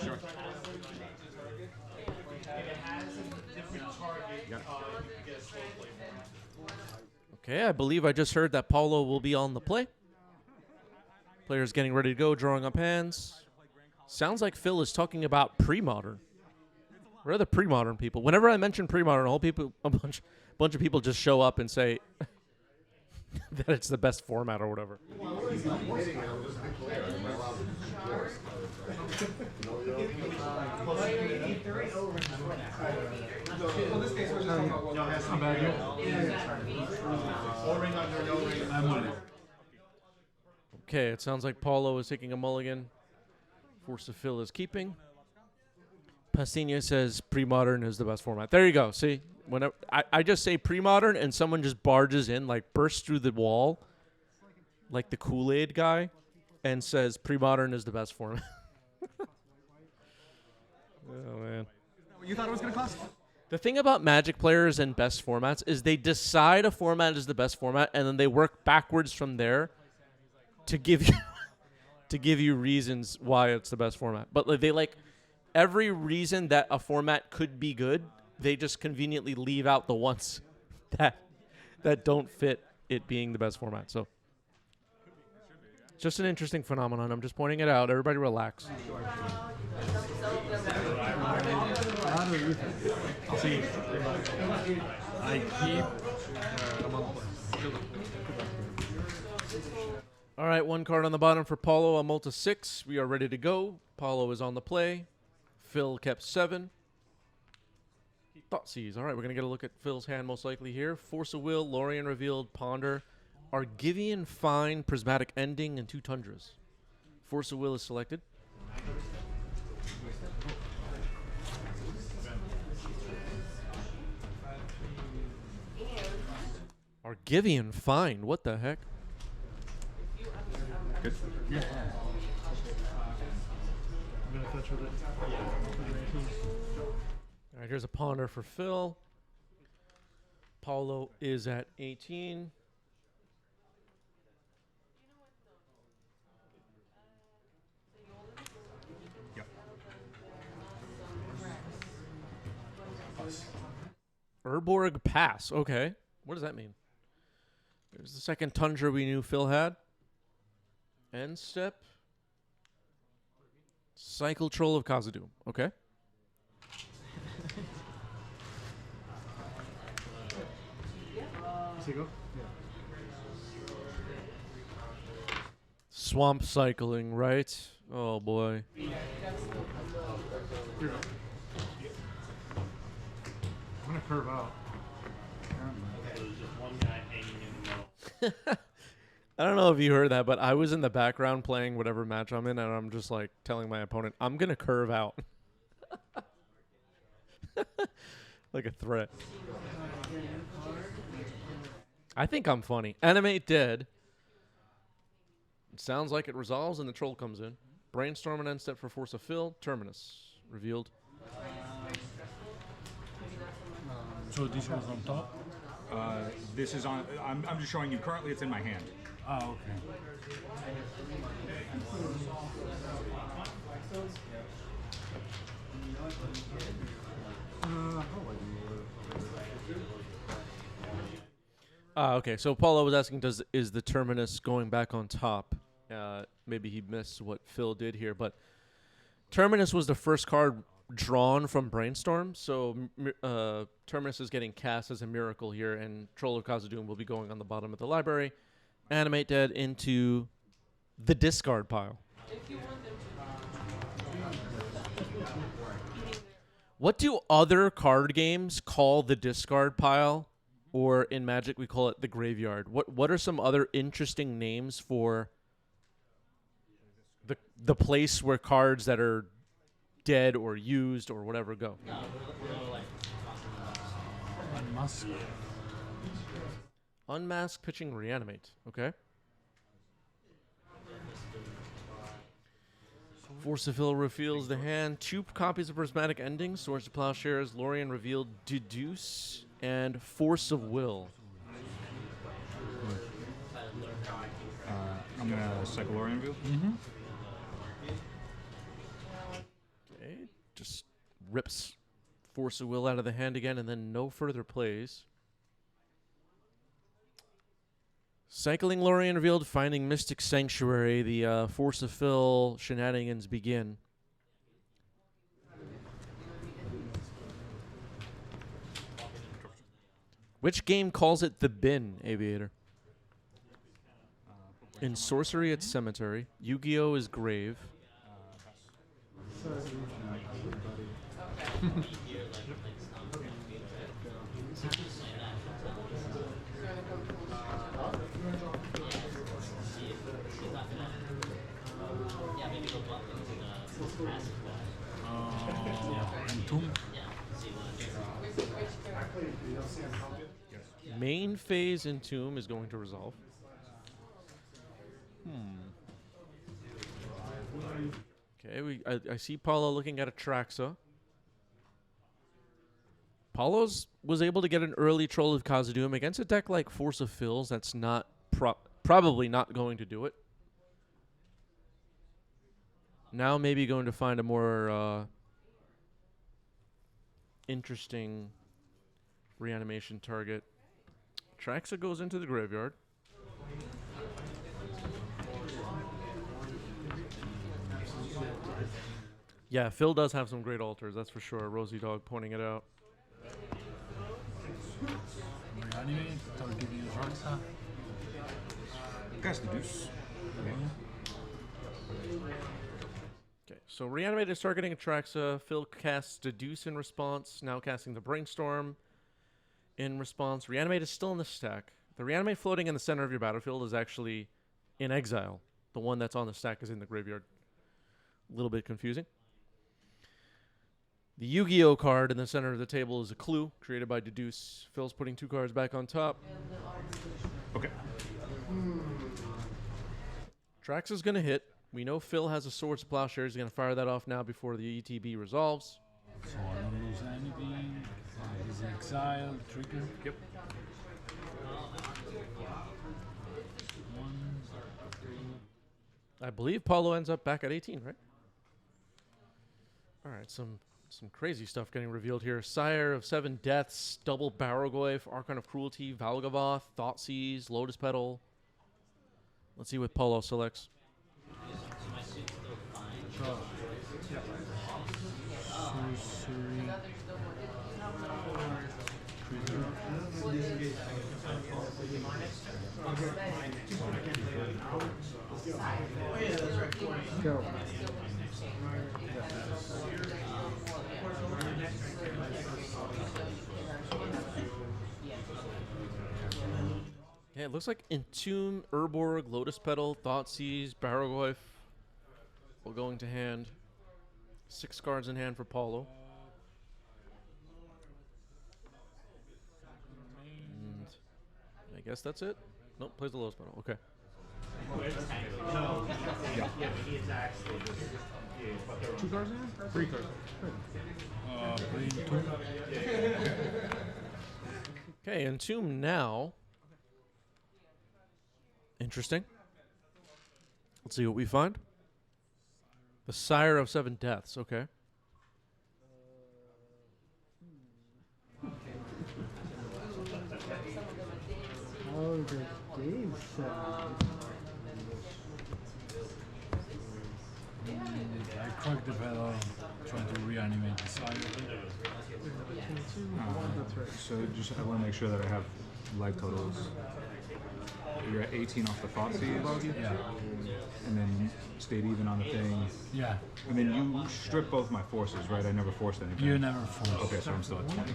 Sure. Okay, I believe I just heard that Paulo will be on the play. Players getting ready to go, drawing up hands. Sounds like Phil is talking about pre-modern. Where are the pre-modern people? Whenever I mention pre-modern, a bunch of people just show up and say that it's the best format or whatever. Okay, it sounds like Paulo is taking a mulligan. Force of Phil is keeping. Pastinha says pre-modern is the best format. There you go. See, whenever I just say pre-modern and someone just barges in, like bursts through the wall, like the Kool-Aid guy, and says pre-modern is the best format. Oh, man. What you thought it was going to cost? The thing about Magic players and best formats is they decide a format is the best format, and then they work backwards from there to give you reasons why it's the best format. But they every reason that a format could be good, they just conveniently leave out the ones that don't fit it being the best format. So just an interesting phenomenon. I'm just pointing it out. Everybody relax. I'll see. I keep. All right, one card on the bottom for Paulo, a Multa 6. We are ready to go. Paulo is on the play. Phil kept 7. Thoughtseize. All right, we're going to get a look at Phil's hand most likely here. Force of Will, Lorien revealed, Ponder, Argivian Fine, Prismatic Ending, and 2 Tundras. Force of Will is selected. Argivian Fine, what the heck? Good. Yeah. All right, here's a Ponder for Phil. Paulo is at 18. Yep. Urborg Pass. Okay. What does that mean? There's the second Tundra we knew Phil had. End step. Cycle Troll of Khazad-dûm. Okay. Swamp cycling, right? Oh boy. I'm gonna curve out. I don't know if you heard that, but I was in the background playing whatever match I'm in, and I'm just like telling my opponent, I'm going to curve out. Like a threat. I think I'm funny. Animate dead. It sounds like it resolves, and the troll comes in. Brainstorm and end step for Force of Phil. Terminus. Revealed. So this was on top? This is on. I'm just showing you. Currently, it's in my hand. Oh, okay. Okay, so Paulo was asking, is the Terminus going back on top? Maybe he missed what Phil did here, but Terminus was the first card drawn from Brainstorm, so Terminus is getting cast as a miracle here, and Troll of Khazad-dûm will be going on the bottom of the library. Animate dead into the discard pile. What do other card games call the discard pile? Or in Magic, we call it the graveyard. What are some other interesting names for the place where cards that are dead or used or whatever go? Unmask. Unmask, pitching, reanimate. Okay. Force of Will reveals the hand. 2 copies of Prismatic Ending. Swords to Plowshares. Lorien revealed Deduce. And Force of Will. I'm gonna cycle Lorien view. Mm-hmm. rips Force of Will out of the hand again, and then no further plays. Cycling Lorien revealed, finding Mystic Sanctuary. The Force of Phil shenanigans begin. Which game calls it the bin, Aviator? In Sorcery, it's Cemetery. Yu-Gi-Oh! Is Grave. And Tomb. Main phase in Tomb is going to resolve. Okay, I see Paulo looking at Atraxa. Paulo's was able to get an early Troll of Khazad-dûm against a deck like Force of Fills. That's not probably not going to do it. Now maybe going to find a more interesting reanimation target. Atraxa goes into the graveyard. Yeah, Phil does have some great altars, that's for sure. Rosie Dog pointing it out. Reanimate, targeting Atraxa. Cast the deuce. Okay, so Reanimator is targeting Atraxa. Phil casts Deduce in response, now casting the Brainstorm in response. Reanimate is still in the stack. The Reanimate floating in the center of your battlefield is actually in exile. The one that's on the stack is in the graveyard. A little bit confusing. The Yu-Gi-Oh! Card in the center of the table is a clue created by Deduce. Phil's putting 2 cards back on top. Okay. Atraxa's going to hit. We know Phil has a Swords Plowshare. He's going to fire that off now before the ETB resolves. So I don't lose anything. He's exiled. Trigger. Yep. I believe Paulo ends up back at 18, right? All right, some crazy stuff getting revealed here. Sire of 7 Deaths, Double Barrogoyf, Archon of Cruelty, Valgavoth, Thoughtseize, Lotus Petal. Let's see what Paulo selects. Sorcery. Go. Yeah, it looks like Entomb, Urborg, Lotus Petal, Thoughtseize, Barrogoyf will go into hand. 6 cards in hand for Paulo. And I guess that's it. Nope, plays the Lotus Petal. Okay. Two cards in? 3 cards. Bring Tomb. Okay, Entomb now. Interesting. Let's see what we find. The Sire of 7 Deaths. Okay. Oh, the game sound. I cracked the pedal, trying to reanimate the side. That's right. So just I want to make sure that I have life totals. You're at 18 off the Thoughtseize bogey? Yeah. And then stayed even on the thing. Yeah. And then you stripped both my forces, right? I never forced anything. You never forced. Okay, so I'm still at 20.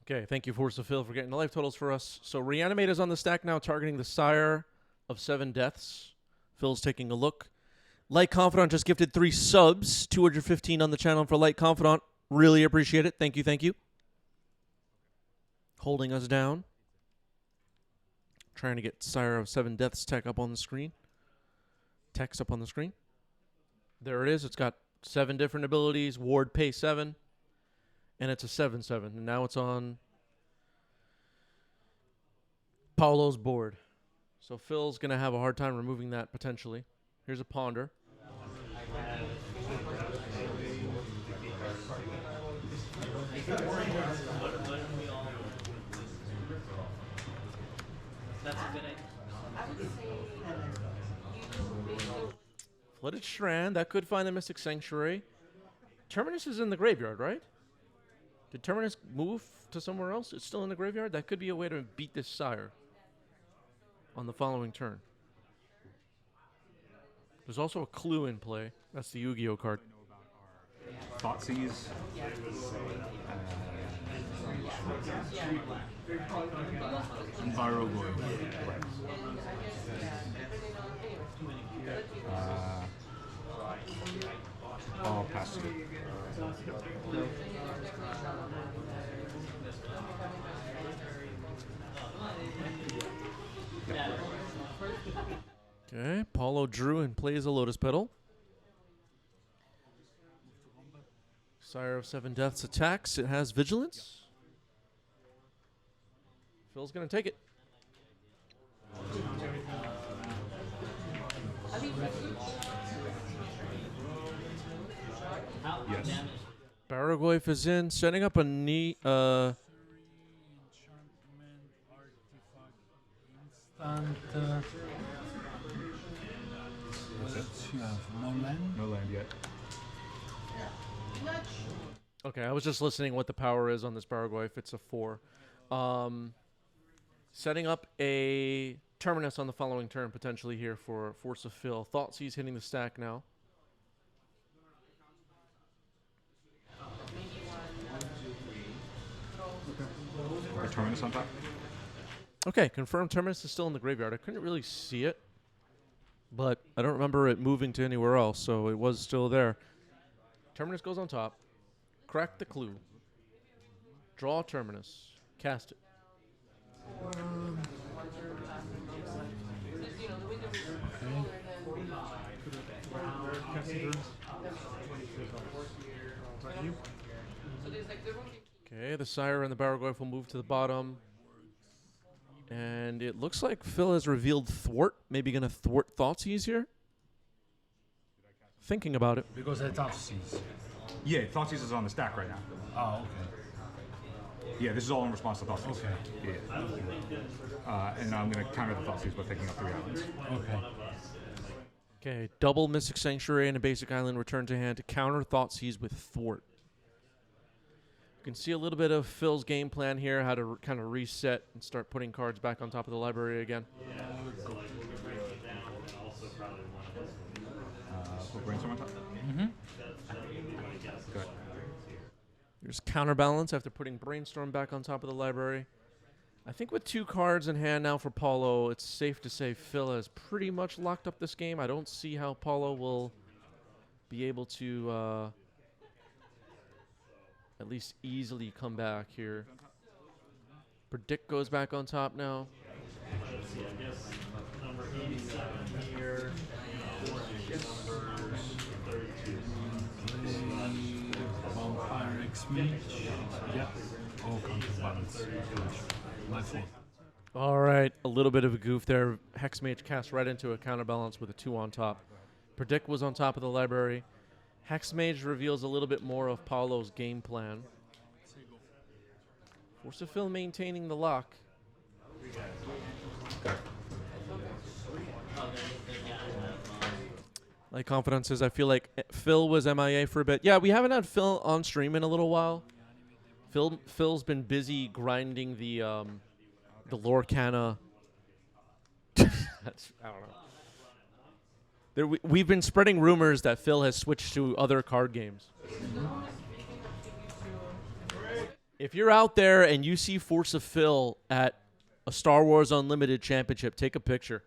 Okay, thank you, Force of Phil, for getting the life totals for us. So Reanimate is on the stack now, targeting the Sire of 7 Deaths. Phil's taking a look. Light Confidant just gifted 3 subs, 215 on the channel for Light Confidant. Really appreciate it. Thank you, thank you. Holding us down. Trying to get Sire of 7 Deaths tech up on the screen. Text up on the screen. There it is. It's got 7 different abilities. Ward pay 7. And it's a 7/7. And now it's on Paulo's board. So Phil's going to have a hard time removing that potentially. Here's a Ponder. Flooded Strand, that could find the Mystic Sanctuary. Terminus is in the graveyard, right? Did Terminus move to somewhere else? It's still in the graveyard? That could be a way to beat this Sire on the following turn. There's also a clue in play. That's the Yu-Gi-Oh card. Thoughtseize. Envirogoid. All pass you. Okay, Paulo drew and plays a Lotus Petal. Sire of Seven Deaths attacks. It has Vigilance. Phil's going to take it. Yes. Baraggoyf is in, setting up a knee. Enchantment, artifact, instant. That's it. You have no land. No land yet. Okay, I was just listening what the power is on this Baraggoyf. It's a 4. Setting up a Terminus on the following turn, potentially here for Force of Phil. Thoughtseize hitting the stack now. Or Terminus on top. Okay, confirmed Terminus is still in the graveyard. I couldn't really see it, but I don't remember it moving to anywhere else, so it was still there. Terminus goes on top. Crack the clue. Draw Terminus. Cast it. Okay, the Sire and the Baraggoyf will move to the bottom. And it looks like Phil has revealed Thwart. Maybe going to thwart Thoughtseize here. Thinking about it. Because I tough seas. Yeah, Thoughtseize is on the stack right now. Oh, okay. Yeah, this is all in response to Thoughtseize. Okay. Yeah. And I'm going to counter the Thoughtseize by picking up 3 islands. Okay. Okay, double Mystic Sanctuary and a basic island return to hand to counter Thoughtseize with Thwart. You can see a little bit of Phil's game plan here, how to kind of reset and start putting cards back on top of the library again. Put Brainstorm on top. Mm-hmm. Good. Here's Counterbalance after putting Brainstorm back on top of the library. I think with 2 cards in hand now for Paulo, it's safe to say Phil has pretty much locked up this game. I don't see how Paulo will be able to at least easily come back here. Predict goes back on top now. Vampire X-Mage. Yeah. Oh, counterbalance. My fault. All right, a little bit of a goof there. Hexmage cast right into a counterbalance with a 2 on top. Predict was on top of the library. Hexmage reveals a little bit more of Paulo's game plan. Force of Phil maintaining the lock. Like Confidence says, I feel like Phil was MIA for a bit. Yeah, we haven't had Phil on stream in a little while. Phil's been busy grinding the Lorcana. I don't know. We've been spreading rumors that Phil has switched to other card games. If you're out there and you see Force of Phil at a Star Wars Unlimited championship, take a picture.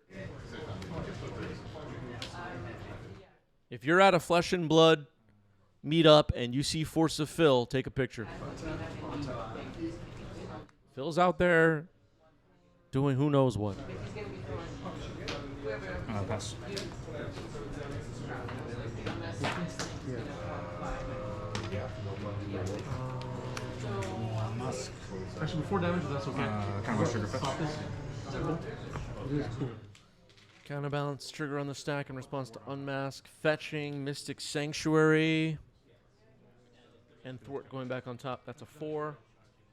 If you're at a Flesh and Blood meetup and you see Force of Phil, take a picture. Phil's out there doing who knows what. Pass. Mask. Actually, before damage, that's okay. Kind of a trigger fetch. It is cool. Counterbalance trigger on the stack in response to Unmask. Fetching Mystic Sanctuary. And Thwart going back on top. That's a 4.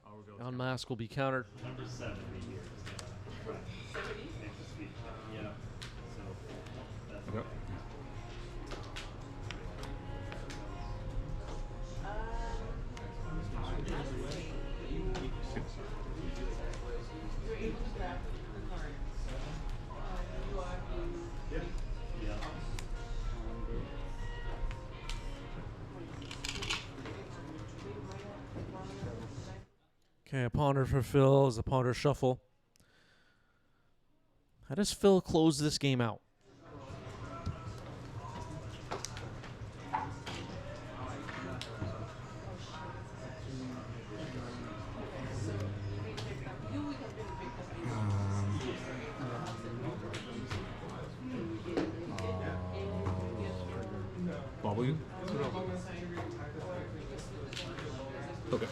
I'll reveal Unmask will be countered. Number 70 here. Right. Next to speak. Yeah. So that's Okay. Six. yeah. Okay, a ponder for Phil is a ponder shuffle. How does Phil close this game out? Bobble you? Okay.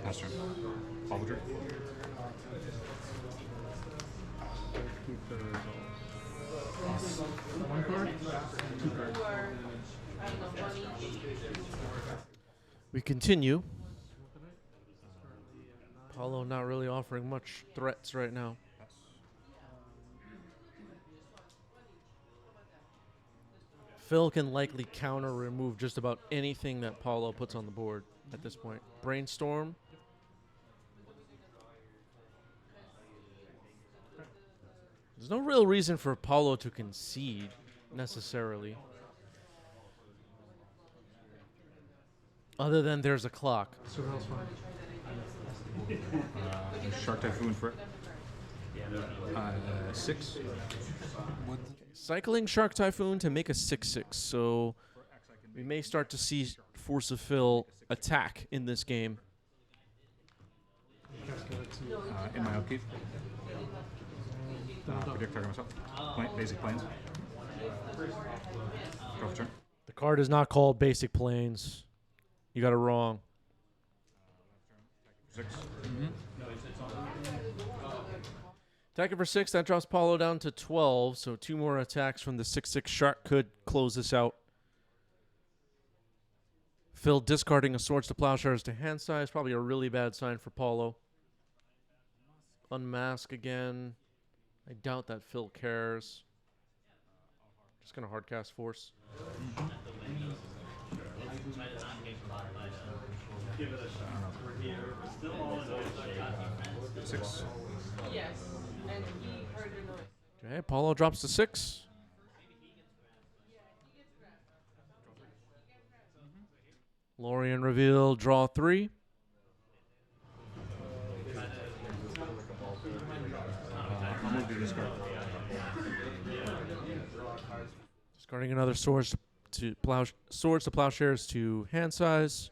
Pass turn. Bobble turn. Keep the one card, 2 cards. We continue. Paulo not really offering much threats right now. Phil can likely counter remove just about anything that Paulo puts on the board at this point. Brainstorm. There's no real reason for Paulo to concede necessarily. Other than there's a clock. Surveil's fine. Shark Typhoon for it. 6. Cycling Shark Typhoon to make a 6/6. So we may start to see Force of Phil attack in this game. In my upkeep. Predict target myself. Basic planes. Draw for turn. The card is not called Basic Planes. You got it wrong. 6. Attacking for 6, that drops Paulo down to 12. So 2 more attacks from the 6/6 Shark could close this out. Phil discarding a Swords to Plowshares to hand size. Probably a really bad sign for Paulo. Unmask again. I doubt that Phil cares. Just going to hardcast Force. Give it a shot. We're here. We're still all in those 6. Yes, and he heard the noise. Okay, Paulo drops to 6. Lorien reveal, draw 3. I'll move to discard. Discarding another Swords to Plowshares to hand size.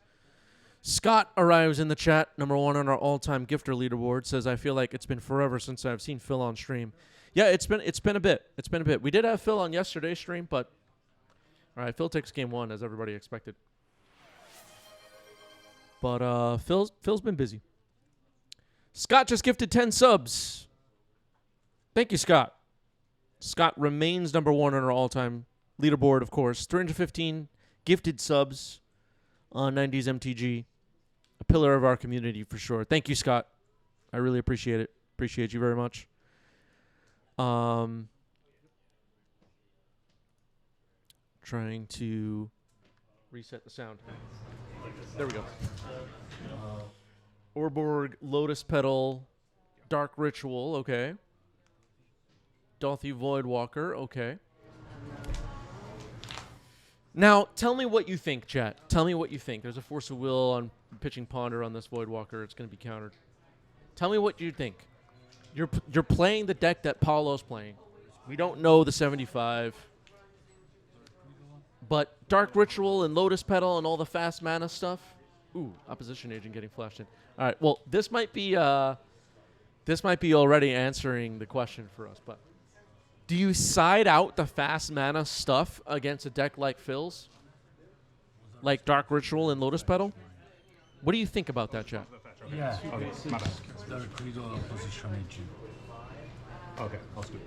Scott arrives in the chat, number 1 on our all-time gifter leaderboard. Says, "I feel like it's been forever since I've seen Phil on stream." Yeah, it's been a bit. It's been a bit. We did have Phil on yesterday's stream, but all right, Phil takes game 1 as everybody expected. But Phil's been busy. Scott just gifted 10 subs. Thank you, Scott. Scott remains number 1 on our all-time leaderboard, of course. 315 gifted subs on 90s MTG. A pillar of our community for sure. Thank you, Scott. I really appreciate it. Appreciate you very much. Trying to reset the sound. There we go. Orborg, Lotus Petal, Dark Ritual, okay. Dothy Voidwalker, okay. Now, tell me what you think, chat. Tell me what you think. There's a Force of Will on pitching Ponder on this Voidwalker. It's going to be countered. Tell me what you think. You're playing the deck that Paulo's playing. We don't know the 75. But Dark Ritual and Lotus Petal and all the fast mana stuff. Ooh, Opposition Agent getting flashed in. All right, well, this might be already answering the question for us, but do you side out the fast mana stuff against a deck like Phil's? Like Dark Ritual and Lotus Petal? What do you think about that, chat? Yeah, Okay, my bad. Dark Riddle opposition agent. Okay, I'll scoop.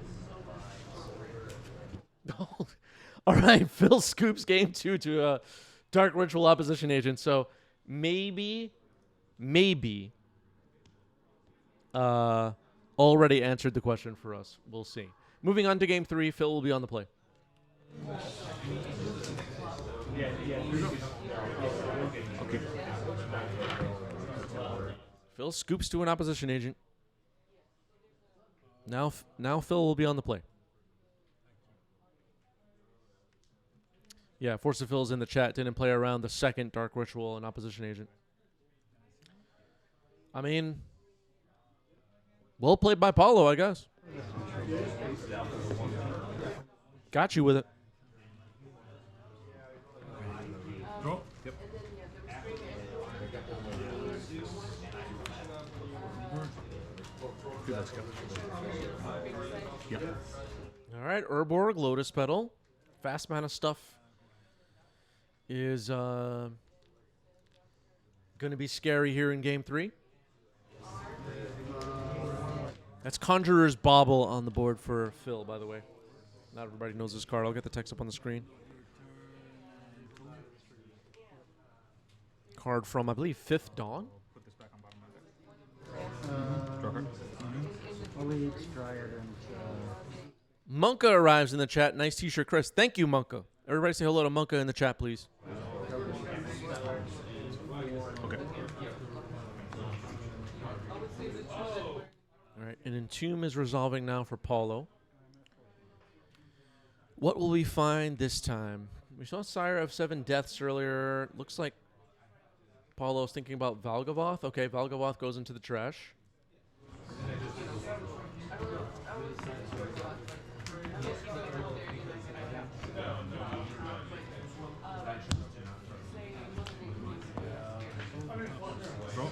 All right, Phil scoops game 2 to Dark Ritual Opposition Agent. So maybe, already answered the question for us. We'll see. Moving on to game 3, Phil will be on the play. Okay. Phil scoops to an opposition agent. Now Phil will be on the play. Yeah, Force of Phil's in the chat. Didn't play around the second Dark Ritual and opposition agent. I mean, well played by Paulo, I guess. Got you with it. Draw. Yep. Good, let's go. Yep. All right, Urborg, Lotus Petal. Fast mana stuff is going to be scary here in game 3. That's Conjurer's Bauble on the board for Phil, by the way. Not everybody knows this card. I'll get the text up on the screen. Card from, I believe, Fifth Dawn. Put this back on bottom right. Draw card. Foliage, Dryad, and Monka arrives in the chat. Nice t-shirt, Chris. Thank you, Monka. Everybody say hello to Monka in the chat, please. Okay. All right, and Entomb is resolving now for Paulo. What will we find this time? We saw Sire of 7 Deaths earlier. Looks like Paulo's thinking about Valgavoth. Okay, Valgavoth goes into the trash. Draw.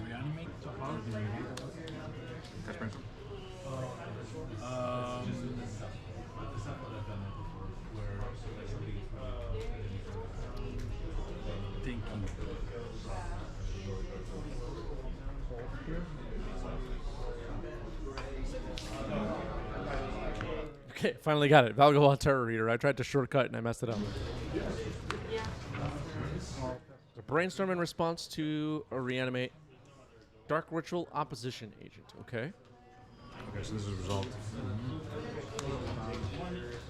Reanimate. Esper. Thinking. Okay, finally got it. Valgavoth Terror Reader. I tried to shortcut and I messed it up. A brainstorm in response to a reanimate. Dark Ritual Opposition Agent. Okay. Okay, so this is resolved.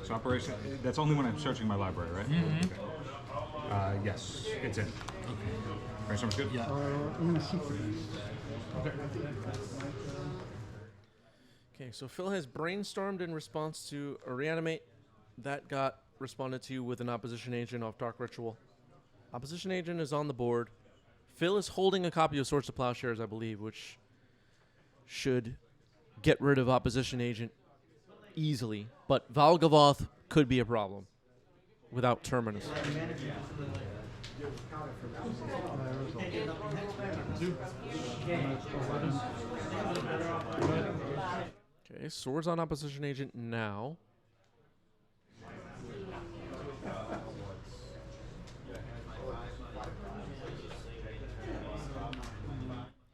So operation, that's only when I'm searching my library, right? Okay. Yes, it's in. Okay. Brainstorm's good? Yeah. in the secret. Okay, so Phil has brainstormed in response to a reanimate. That got responded to with an opposition agent off Dark Ritual. Opposition agent is on the board. Phil is holding a copy of Swords to Plowshares, I believe, which should get rid of opposition agent easily. But Valgavoth could be a problem without Terminus. Okay, Swords on opposition agent now.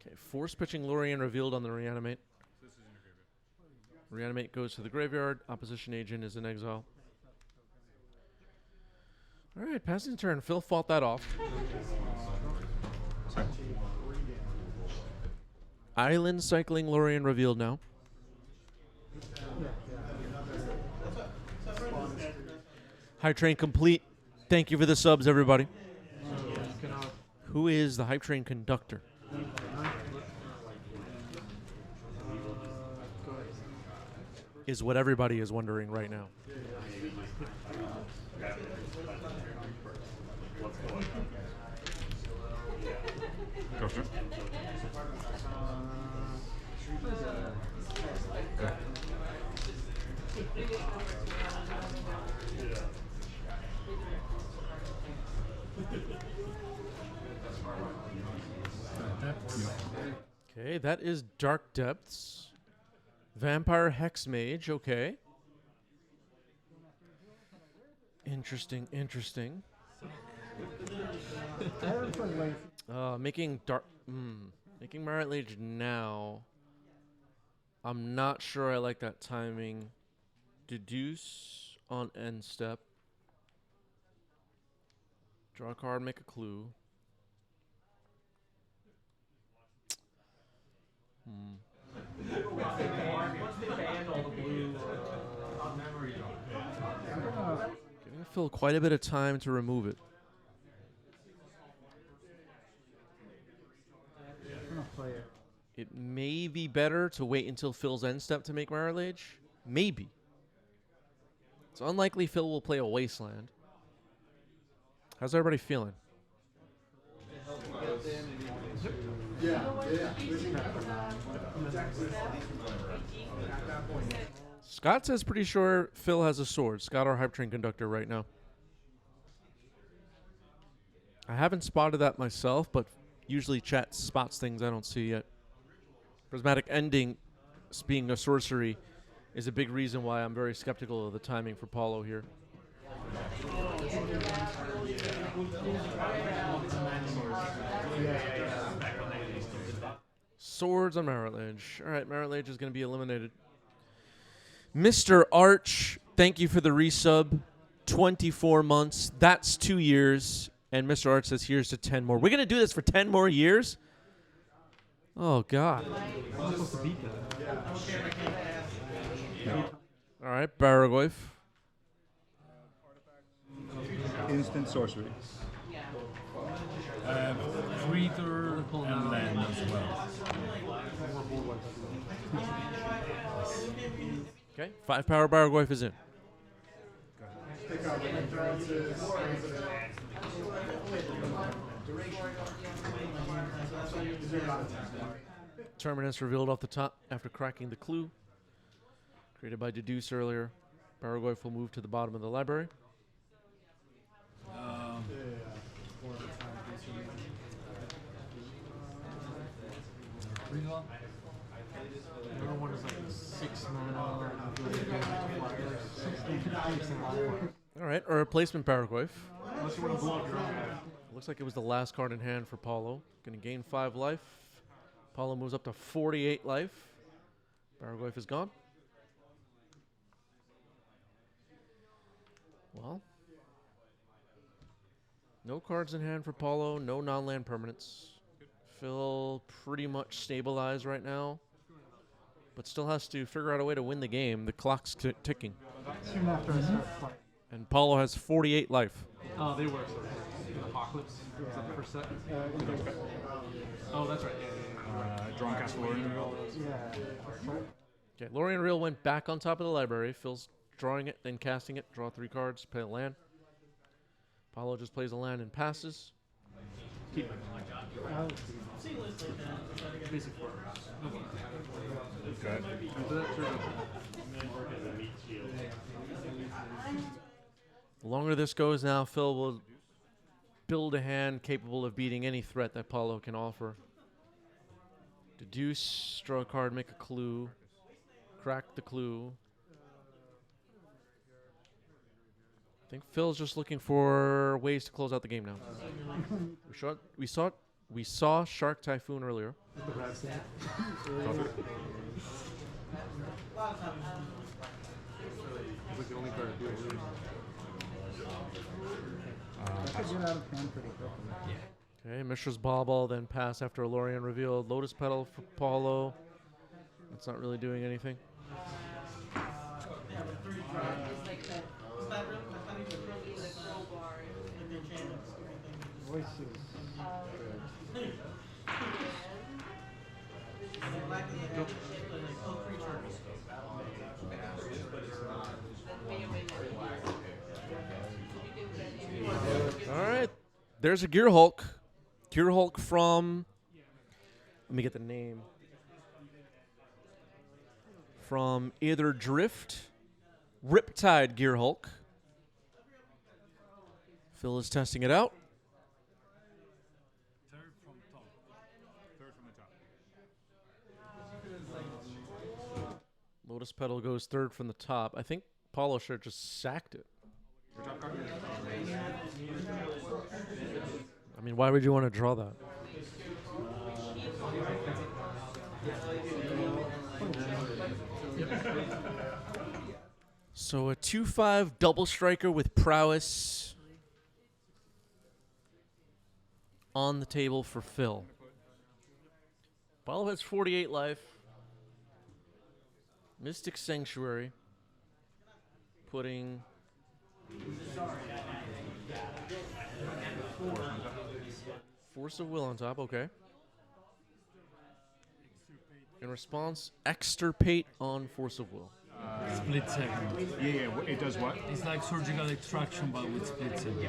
Okay, force pitching Lorien revealed on the reanimate. Reanimate goes to the graveyard. Opposition agent is in exile. All right, passing turn. Phil fought that off. Island cycling Lorien revealed now. Hype train complete. Thank you for the subs, everybody. Who is the hype train conductor? Is what everybody is wondering right now. Go for it. Okay, that is Dark Depths. Vampire Hex Mage, okay. Interesting, interesting. Making Marit Lage now. I'm not sure I like that timing Deduce on end step. Draw a card, make a clue. Giving Phil quite a bit of time to remove it. I'm gonna play it. It may be better to wait until Phil's end step to make Mirror Age. Maybe. It's unlikely Phil will play a Wasteland. How's everybody feeling? Scott says pretty sure Phil has a sword. Scott, our hype train conductor right now. I haven't spotted that myself, but usually chat spots things I don't see yet. Prismatic Ending, being a sorcery, is a big reason why I'm very skeptical of the timing for Paulo here. Swords on Merit Age. All right, Merit Age is going to be eliminated. Mr. Arch, thank you for the resub. 24 months. That's 2 years. And Mr. Arch says here's to 10 more. We're going to do this for 10 more years? Oh, God. I'm supposed to beat that. All right, Baragoyf. Instant sorcery. Creature and land as well. Okay, 5 power Baragoyf is in. Terminus revealed off the top after cracking the clue. Created by Deduce earlier. Baragoyf will move to the bottom of the library. Reroll. Another one is like 6 mana. 16. All right, a replacement Baragoyf. Unless you want to blow up your own. Looks like it was the last card in hand for Paulo. Going to gain 5 life. Paulo moves up to 48 life. Baragoyf is gone. Well, no cards in hand for Paulo. No non-land permanents. Phil pretty much stabilized right now, but still has to figure out a way to win the game. The clock's ticking. Soon after I start playing. And Paulo has 48 life. Oh, they were Apocalypse. Was that the first set? Oh, that's right. Drawn cast Lorien Reel. Yeah. Okay, Lorien Reel went back on top of the library. Phil's drawing it, then casting it. Draw 3 cards, play a land. Paulo just plays a land and passes. Keep it. Basic four. Okay. The longer this goes now, Phil will build a hand capable of beating any threat that Paulo can offer. Deduce, draw a card, make a clue, crack the clue. I think Phil's just looking for ways to close out the game now. We saw Shark Typhoon earlier. The only card I do. I could get out of hand pretty quickly. Okay, Mishra's Bauble, then pass after a Lorien reveal. Lotus Petal for Paulo. That's not really doing anything. Voices. All right, there's a Gear Hulk. Gear Hulk from, let me get the name. From either Drift, Riptide Gear Hulk. Phil is testing it out. Third from top. Third from the top. Lotus Petal goes third from the top. I think Paulo should have just sacked it. Your top card? I mean, why would you want to draw that? So a 2/5 double striker with prowess on the table for Phil. Paolo has 48 life. Mystic Sanctuary. Putting Force of Will on top, okay. In response, Extirpate on Force of Will. Split second. Yeah, it does what? It's like surgical extraction, but with split second.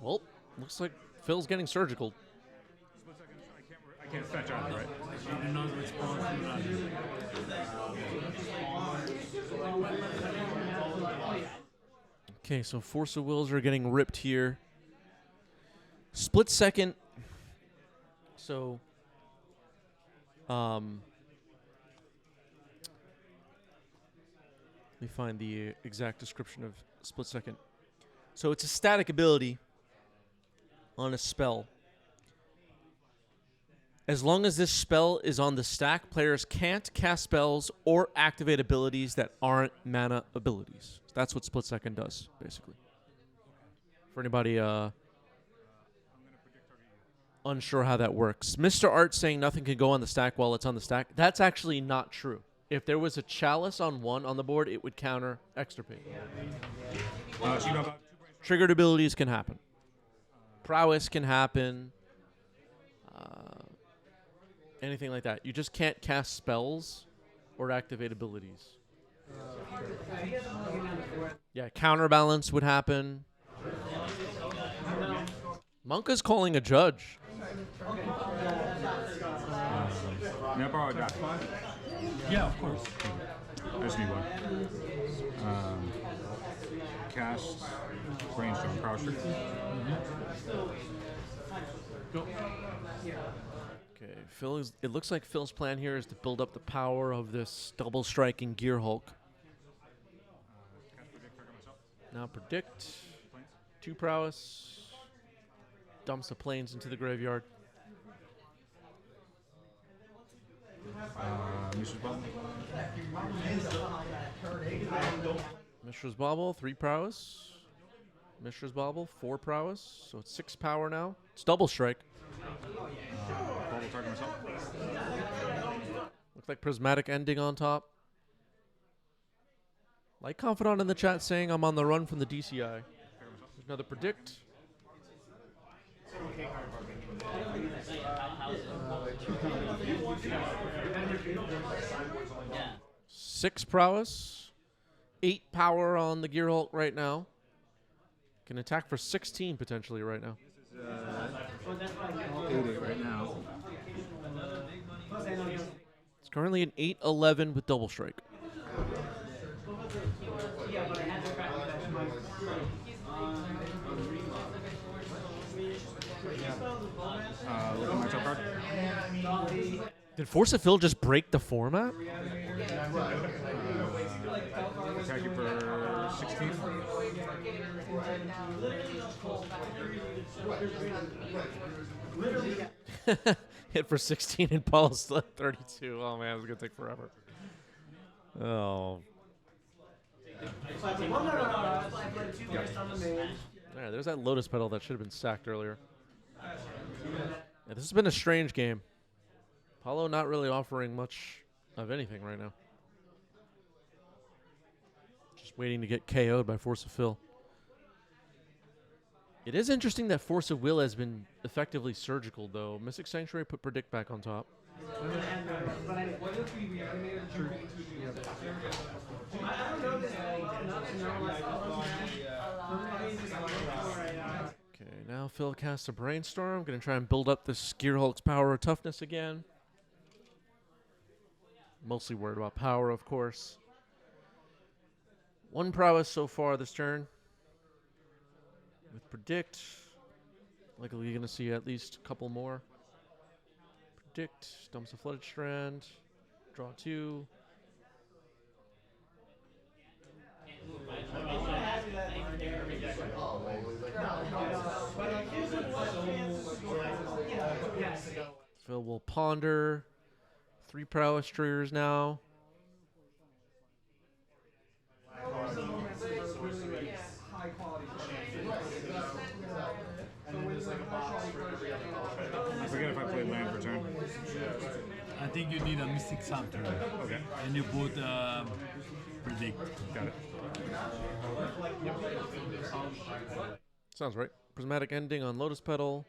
Well, looks like Phil's getting surgical. I can't fetch either, right? You do not respond to that. Okay, so Force of Wills are getting ripped here. Split second. So, let me find the exact description of split second. So it's a static ability on a spell. As long as this spell is on the stack, players can't cast spells or activate abilities that aren't mana abilities. That's what split second does, basically. For anybody unsure how that works. Mr. Art saying nothing can go on the stack while it's on the stack. That's actually not true. If there was a chalice on one on the board, it would counter Extirpate. So you know about Triggered abilities can happen. Prowess can happen. Anything like that. You just can't cast spells or activate abilities. Yeah, counterbalance would happen. Monka's calling a judge. May I borrow a dot 5? Yeah, of course. I just need one. Cast Brainstorm, Power Trigger. Okay, it looks like Phil's plan here is to build up the power of this double striking Gear Hulk. Now predict. 2 prowess. Dumps the planes into the graveyard. Mrs. Bubble. Mishra's Bauble, 3 prowess. Mishra's Bauble, 4 prowess. So it's 6 power now. It's double strike. Bubble target myself. Looks like Prismatic Ending on top. Light Confidant in the chat saying I'm on the run from the DCI. There's another predict. Six prowess. 8 power on the Gear Hulk right now. Can attack for 16 potentially right now. 8 right now. It's currently an 8-11 with double strike. Look at my top card. Did Force of Phil just break the format? Attack you for 16. Hit for 16 and Paul's still at 32. Oh man, it's gonna take forever. Oh. There, there's that Lotus Petal that should have been sacked earlier. Yeah, this has been a strange game. Paulo not really offering much of anything right now. Just waiting to get KO'd by Force of Phil. It is interesting that Force of Will has been effectively surgical, though. Mystic Sanctuary put Predict back on top. Okay, now Phil casts a Brainstorm. Gonna try and build up this Gear Hulk's power or toughness again. Mostly worried about power, of course. 1 prowess so far this turn. With Predict, likely you're going to see at least a couple more. Predict, dumps a Flooded Strand, draw 2. Phil will ponder. 3 prowess triggers now. I forget if I played land for turn. I think you need a Mystic Scepter. Okay. And you put Predict. Got it. Sounds right. Prismatic Ending on Lotus Petal.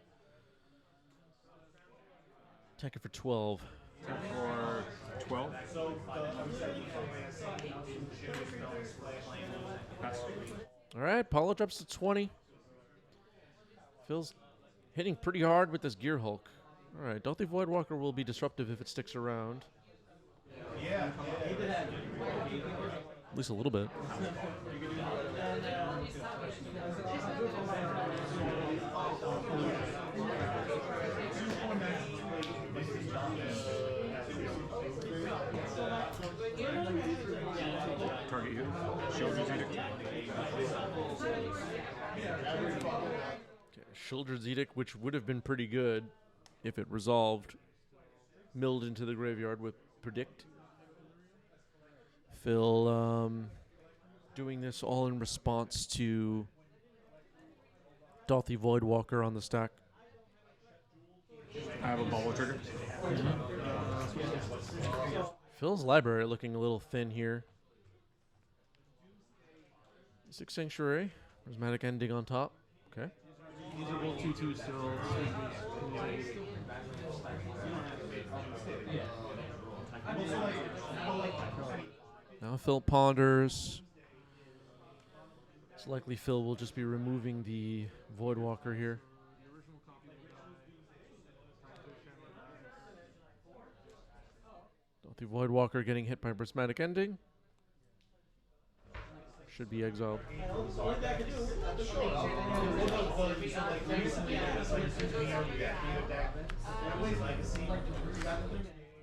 Attack it for 12. For 12. Pass. All right, Paulo drops to 20. Phil's hitting pretty hard with this Gear Hulk. All right, Stealthy Voidwalker will be disruptive if it sticks around. At least a little bit. Target you. Shoulders edict. Okay, Shieldred's Edict, which would have been pretty good if it resolved, milled into the graveyard with Predict. Phil doing this all in response to Stealthy Voidwalker on the stack. I have a bubble trigger. Phil's library looking a little thin here. 6 Sanctuary. Prismatic Ending on top. Okay. These are both 2/2 still. Now Phil ponders. It's likely Phil will just be removing the Voidwalker here. The Voidwalker getting hit by Prismatic Ending. Should be exiled.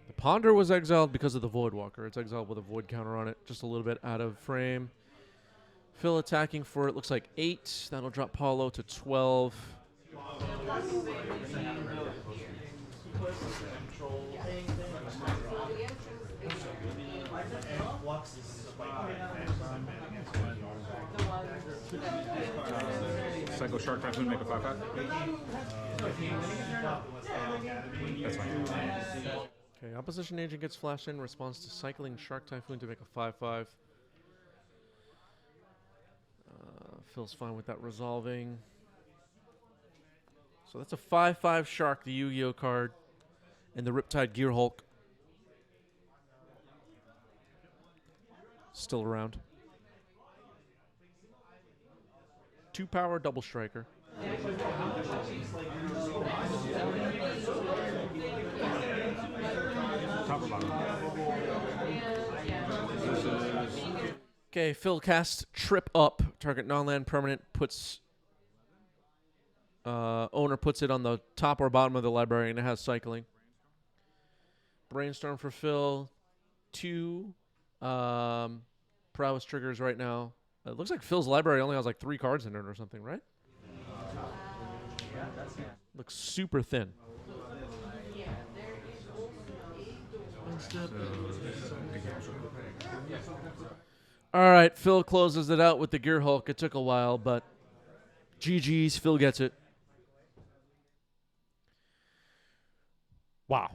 The Ponder was exiled because of the Voidwalker. It's exiled with a Void counter on it, just a little bit out of frame. Phil attacking for, it looks like 8. That'll drop Paulo to 12. Psycho Shark Typhoon, make a 5/5. That's fine. Okay, opposition agent gets flashed in response to cycling Shark Typhoon to make a 5/5. Phil's fine with that resolving. So that's a 5/5 Shark, the Yu-Gi-Oh card, and the Riptide Gear Hulk. Still around. 2 power double striker. Top or bottom? Okay, Phil casts Trip Up. Target non-land permanent puts owner puts it on the top or bottom of the library, and it has cycling. Brainstorm for Phil. 2 prowess triggers right now. It looks like Phil's library only has like 3 cards in it or something, right? Looks super thin. All right, Phil closes it out with the Gear Hulk. It took a while, but GG's, Phil gets it. Wow.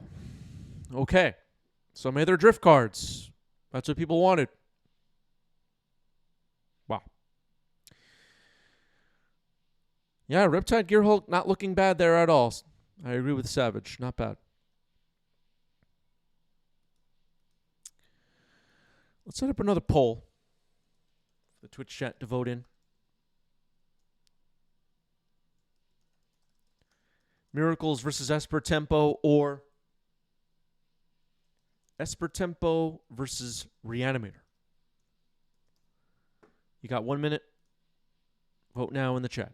Okay. So may their drift cards. That's what people wanted. Wow. Yeah, Riptide Gear Hulk not looking bad there at all. I agree with Savage. Not bad. Let's set up another poll for the Twitch chat to vote in. Miracles versus Esper Tempo, or Esper Tempo versus Reanimator. You got 1 minute. Vote now in the chat.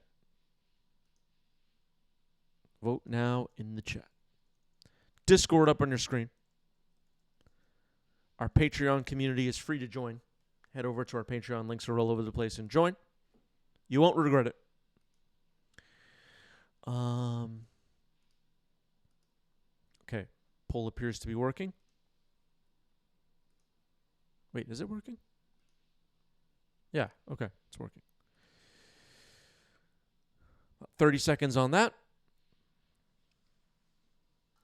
Vote now in the chat. Discord up on your screen. Our Patreon community is free to join. Head over to our Patreon. Links are all over the place and join. You won't regret it. Poll appears to be working. Wait, is it working? Yeah, okay, it's working. 30 seconds on that.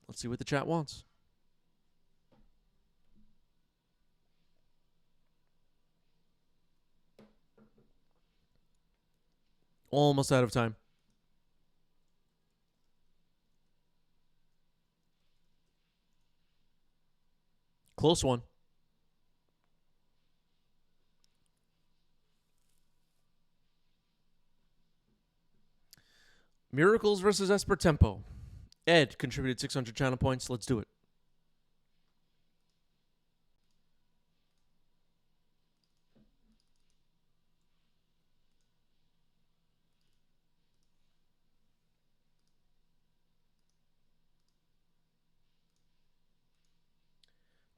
Let's see what the chat wants. Almost out of time. Close one. Miracles versus Esper Tempo. Ed contributed 600 channel points. Let's do it.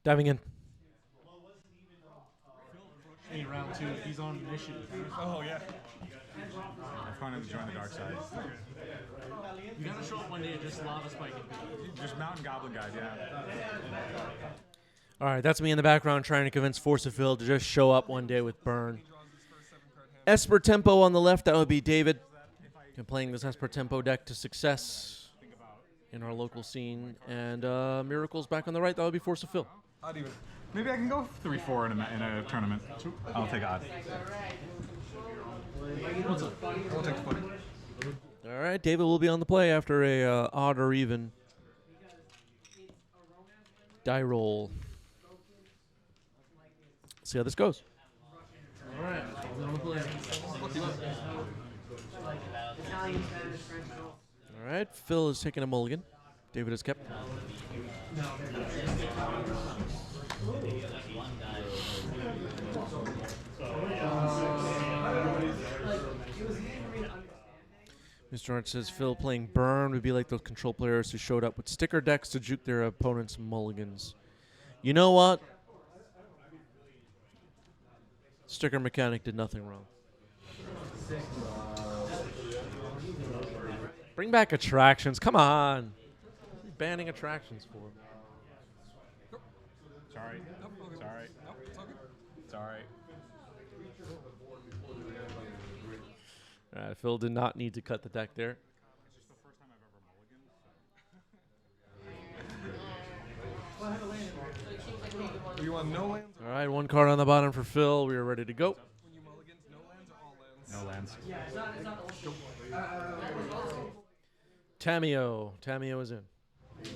Diving in. Hey, round 2. He's on initiative. Oh, yeah. I finally joined the dark side. You gotta show up one day and just lava spiking. Just mountain goblin guys, yeah. All right, that's me in the background trying to convince Force of Phil to just show up one day with Burn. Esper Tempo on the left, that would be David. I'm playing this Esper Tempo deck to success in our local scene. And Miracles back on the right, that would be Force of Phil. Odd even. Maybe I can go 3-4 in a tournament. I'll take odd. What's up? I'll take the footy. All right, David will be on the play after a odd or even die roll. See how this goes. All right. He's on the play. All right, Phil is taking a mulligan. David is kept. Mr. Art says Phil playing Burn would be like those control players who showed up with sticker decks to juke their opponent's mulligans. You know what? Sticker mechanic did nothing wrong. Bring back attractions. Come on. What are you banning attractions for? Sorry. Sorry. Sorry. Phil did not need to cut the deck there. It's just the first time I've ever mulliganed. You want no lands? All right, one card on the bottom for Phil. We are ready to go. When you mulligans, no lands or all lands? No lands. Tamio. Tamio is in. Is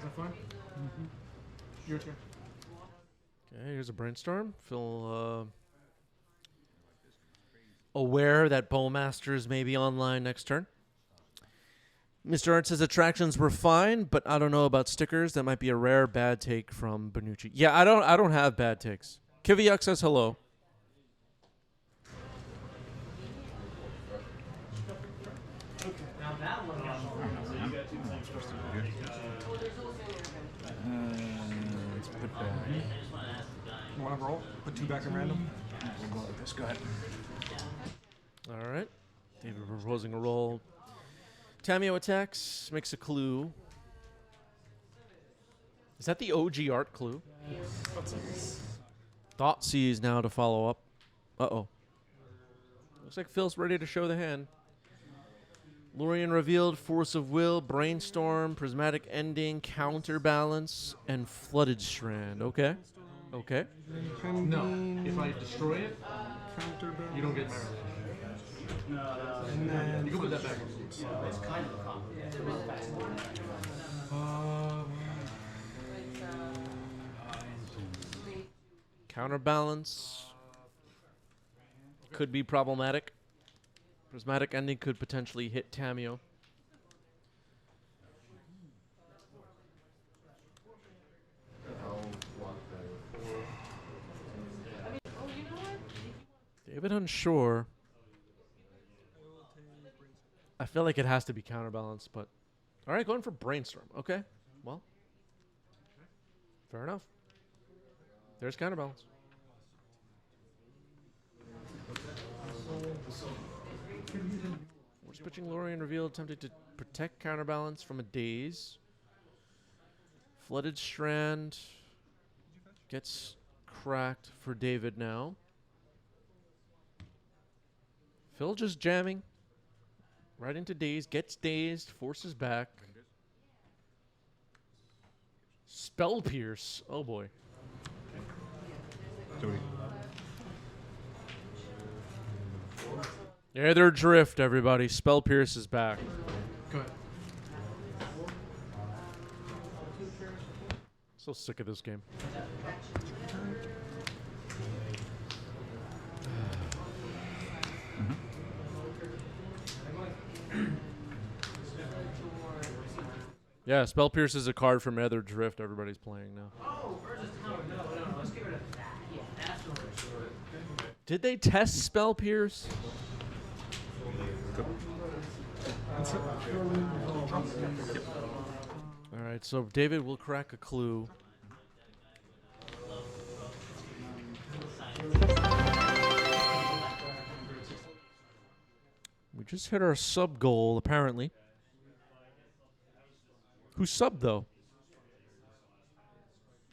that fine? Your turn. Okay, here's a brainstorm. Phil aware that Bowmasters may be online next turn. Mr. Art says attractions were fine, but I don't know about stickers. That might be a rare bad take from Benucci. Yeah, I don't have bad takes. Kiviuk says hello. Let's put back. You want to roll? Put 2 back in random? We'll go like this. Go ahead. All right. David proposing a roll. Tamio attacks, makes a clue. Is that the OG art clue? Thoughtseize now to follow up. Uh-oh. Looks like Phil's ready to show the hand. Lorien revealed Force of Will, Brainstorm, Prismatic Ending, Counterbalance, and Flooded Strand. Okay. Okay. No. If I destroy it, Counterbalance. you don't get Maryland. And then You can put that back. Counterbalance could be problematic. Prismatic Ending could potentially hit Tamio. David unsure. I feel like it has to be Counterbalance, but all right, going for Brainstorm. Okay, well, fair enough. There's Counterbalance. Force pitching Lorien revealed, attempted to protect counterbalance from a daze. Flooded Strand gets cracked for David now. Phil just jamming. Right into daze. Gets dazed. Forces back. Spell Pierce. Oh boy. Yeah, they're drift, everybody. Spell Pierce is back. Go ahead. So sick of this game. Yeah, Spell Pierce is a card from Nether Drift everybody's playing now. Oh, versus tower. No. Let's get rid of that. Yeah, that's the one. Did they test Spell Pierce? All right, so David will crack a clue. We just hit our sub goal, apparently. Who subbed, though?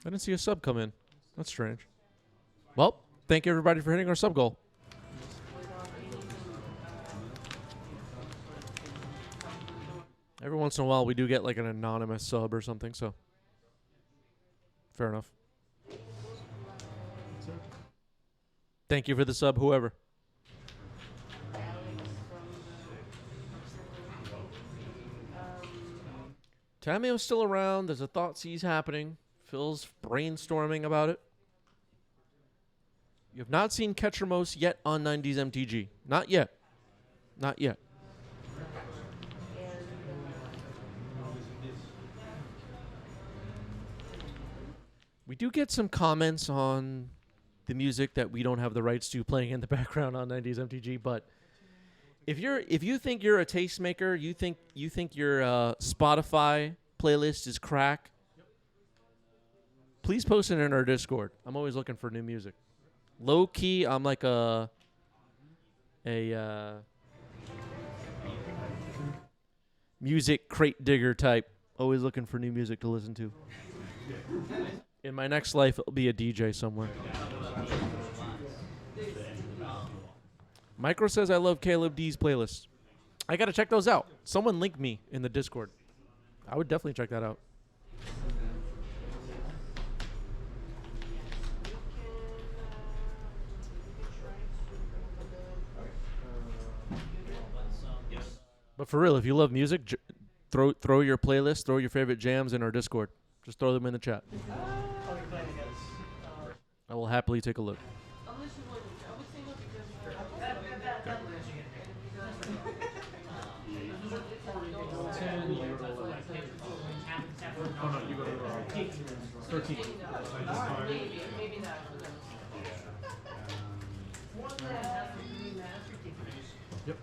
I didn't see a sub come in. That's strange. Well, thank you, everybody, for hitting our sub goal. Every once in a while, we do get like an anonymous sub or something, so fair enough. Thank you for the sub, whoever. Tamio's still around. There's a thought seize happening. Phil's brainstorming about it. You have not seen Ketchermos yet on 90s MTG. Not yet. Not yet. We do get some comments on the music that we don't have the rights to playing in the background on 90s MTG, but if you think you're a tastemaker, you think your Spotify playlist is crack, please post it in our Discord. I'm always looking for new music. Low key, I'm like a music crate digger type. Always looking for new music to listen to. In my next life, it'll be a DJ somewhere. Micro says I love Caleb D's playlists. I gotta check those out. Someone link me in the Discord. I would definitely check that out. But for real, if you love music, throw your playlist, throw your favorite jams in our Discord. Just throw them in the chat. I will happily take a look. Oh no, you go to 13. Maybe not. Yep.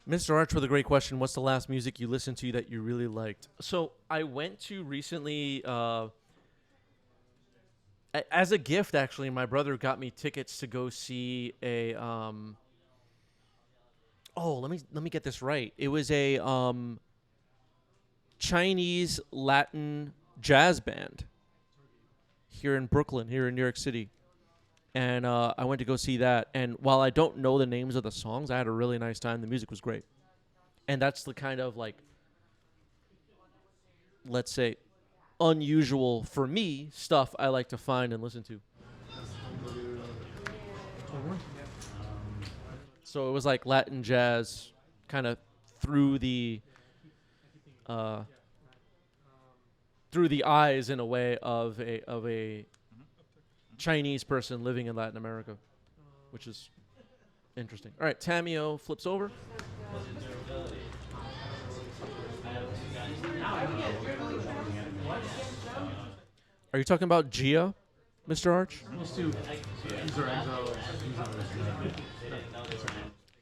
Mr. Arch with a great question. What's the last music you listened to that you really liked? So I went to recently, as a gift, actually, my brother got me tickets to go see a. Let me get this right. It was a Chinese Latin jazz band here in Brooklyn, here in New York City. And I went to go see that. And while I don't know the names of the songs, I had a really nice time. The music was great. And that's the kind of, like, let's say, unusual for me stuff I like to find and listen to. So it was like Latin jazz kind of through the eyes, in a way, of a Chinese person living in Latin America, which is interesting. All right, Tamio flips over. Are you talking about Gia, Mr. Arch? Those two. These are exiles.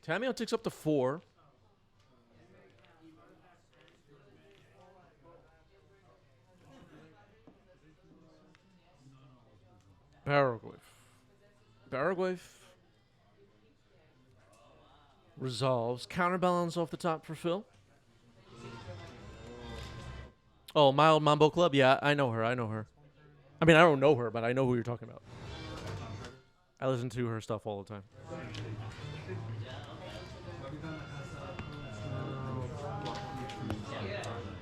Tamio takes up to 4. Baroglyph. Resolves. Counterbalance off the top for Phil. Oh, Mild Mambo Club? Yeah, I know her. I know her. I mean, I don't know her, but I know who you're talking about. I listen to her stuff all the time.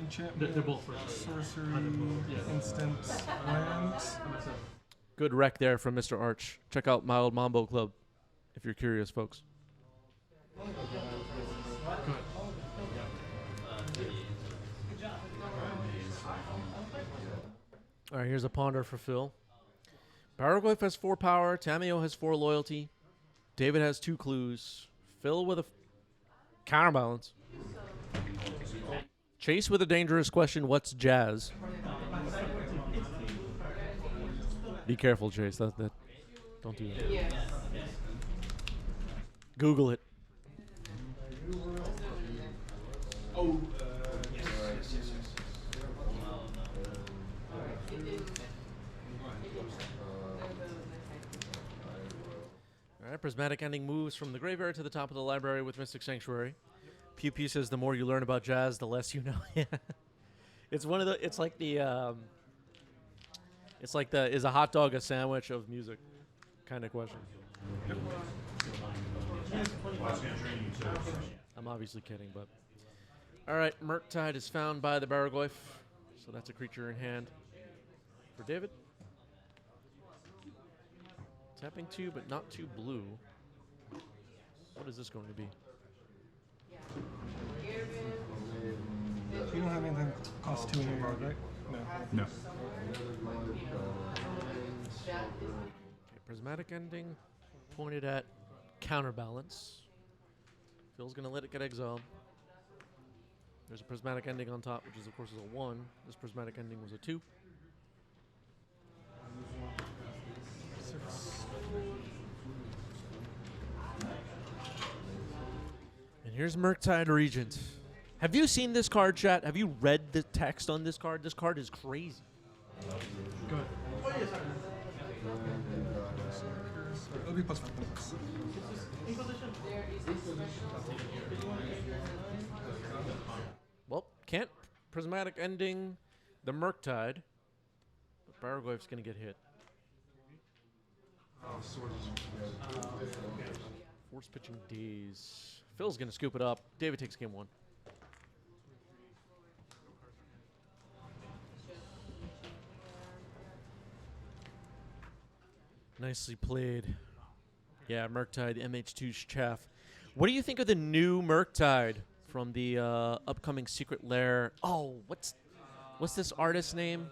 Enchantment, They're both for sorcery, instants, lands. Good rec there from Mr. Arch. Check out Mild Mambo Club if you're curious, folks. All right, here's a ponder for Phil. Baraglyph has 4 power. Tamio has 4 loyalty. David has 2 clues. Phil with a counterbalance. Chase with a dangerous question. What's jazz? Be careful, Chase. That don't do that. Google it. All right, prismatic ending moves from the graveyard to the top of the library with Mystic Sanctuary. Pew Pew says the more you learn about jazz, the less you know. It's one of the. It's like the. It's like the is a hot dog a sandwich of music, kind of question. I'm obviously kidding, but all right. Murktide is found by the Baraglyph, so that's a creature in hand for David. Tapping 2, but not 2 blue. What is this going to be? You don't have anything cost 2 in your yard, right? No. No. Okay, prismatic ending pointed at counterbalance. Phil's going to let it get exiled. There's a prismatic ending on top, which is, of course, is a 1. This prismatic ending was a 2. 6. And here's Murktide Regent. Have you seen this card, chat? Have you read the text on this card? This card is crazy. Good. It'll be plus 5 points. Well, can't prismatic ending the Murktide. But Baraglyph's going to get hit. Force pitching Daze. Phil's going to scoop it up. David takes game 1. Nicely played. Yeah, Murktide, MH2's chaff. What do you think of the new Murktide from the upcoming Secret Lair? Oh, what's this artist's name?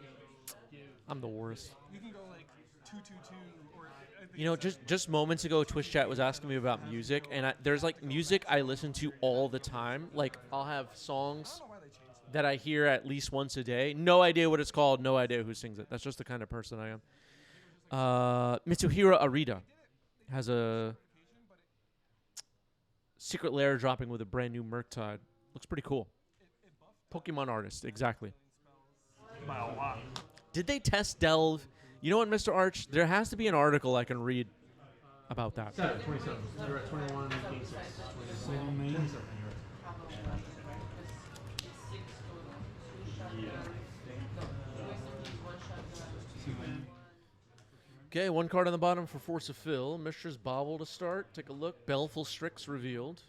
I'm the worst. You can go like 222 or I think You know, just moments ago, Twitch chat was asking me about music, and there's like music I listen to all the time. Like I'll have songs that I hear at least once a day. No idea what it's called. No idea who sings it. That's just the kind of person I am. Mitsuhiro Arita has a Secret Lair dropping with a brand new Murktide. Looks pretty cool. Pokemon artist, exactly. by a lot. Did they test Delve? You know what, Mr. Arch? There has to be an article I can read about that. 27. You're at 21, 26. 27. Okay, 1 card on the bottom for Force of Fill. Mishra's Bauble to start. Take a look. Baleful Strix revealed.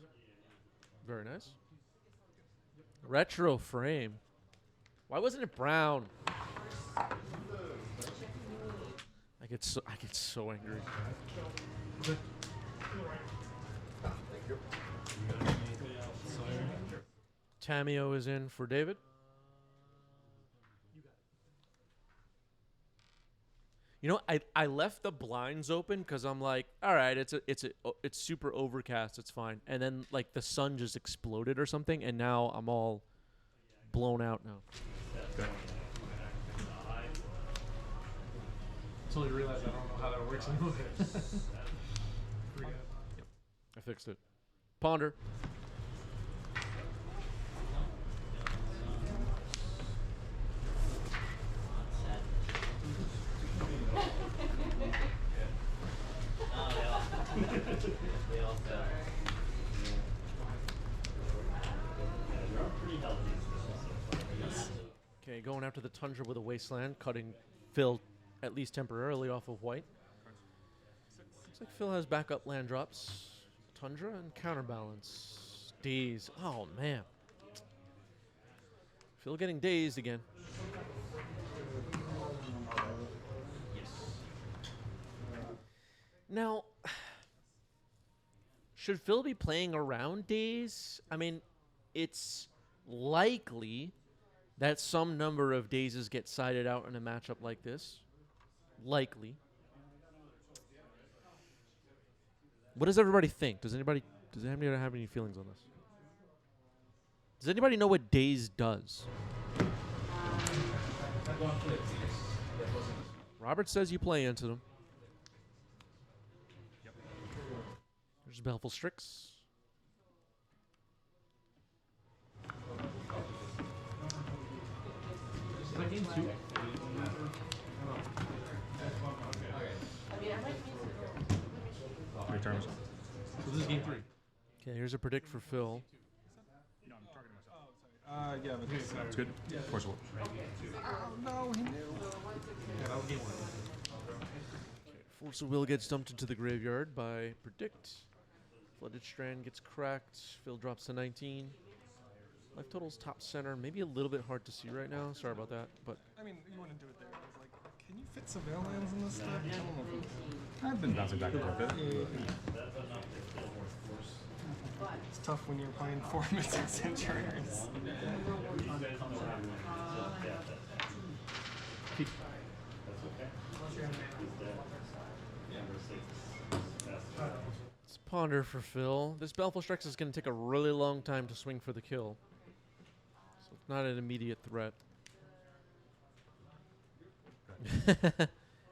Very nice. Retro Frame. Why wasn't it brown? I get so angry. Tamio is in for David. You know, I left the blinds open because I'm like, all right, it's super overcast, it's fine. And then like the sun just exploded or something, and now I'm all blown out now. Until you realize I don't know how that works anyway. I fixed it. Ponder. going after the Tundra with a Wasteland, cutting Phil at least temporarily off of white. Looks like Phil has backup land drops. Tundra and counterbalance. Daze. Oh, man. Phil getting dazed again. Now, should Phil be playing around daze? I mean, it's likely that some number of dazes get sided out in a matchup like this. Likely. What does everybody think? Does anybody have any feelings on this? Does anybody know what daze does? Robert says you play into them. There's Baleful Strix. Is that game 2? Three turns. So this is game 3. Okay, here's a predict for Phil. No, I'm talking to myself. Yeah, but this, It's good. Force will. oh no, he knew. Yeah, that was game 1. Force of Will gets dumped into the graveyard by predict. Flooded Strand gets cracked. Phil drops to 19. Life total's top center. Maybe a little bit hard to see right now. Sorry about that, but I mean, you wouldn't do it there. I was like, can you fit Seville lands in this deck? I don't know if you can. I've been bouncing back and forth a bit. It's tough when you're playing 4 mythics and triggers. let's ponder for Phil. This Baleful Strix is going to take a really long time to swing for the kill. So it's not an immediate threat.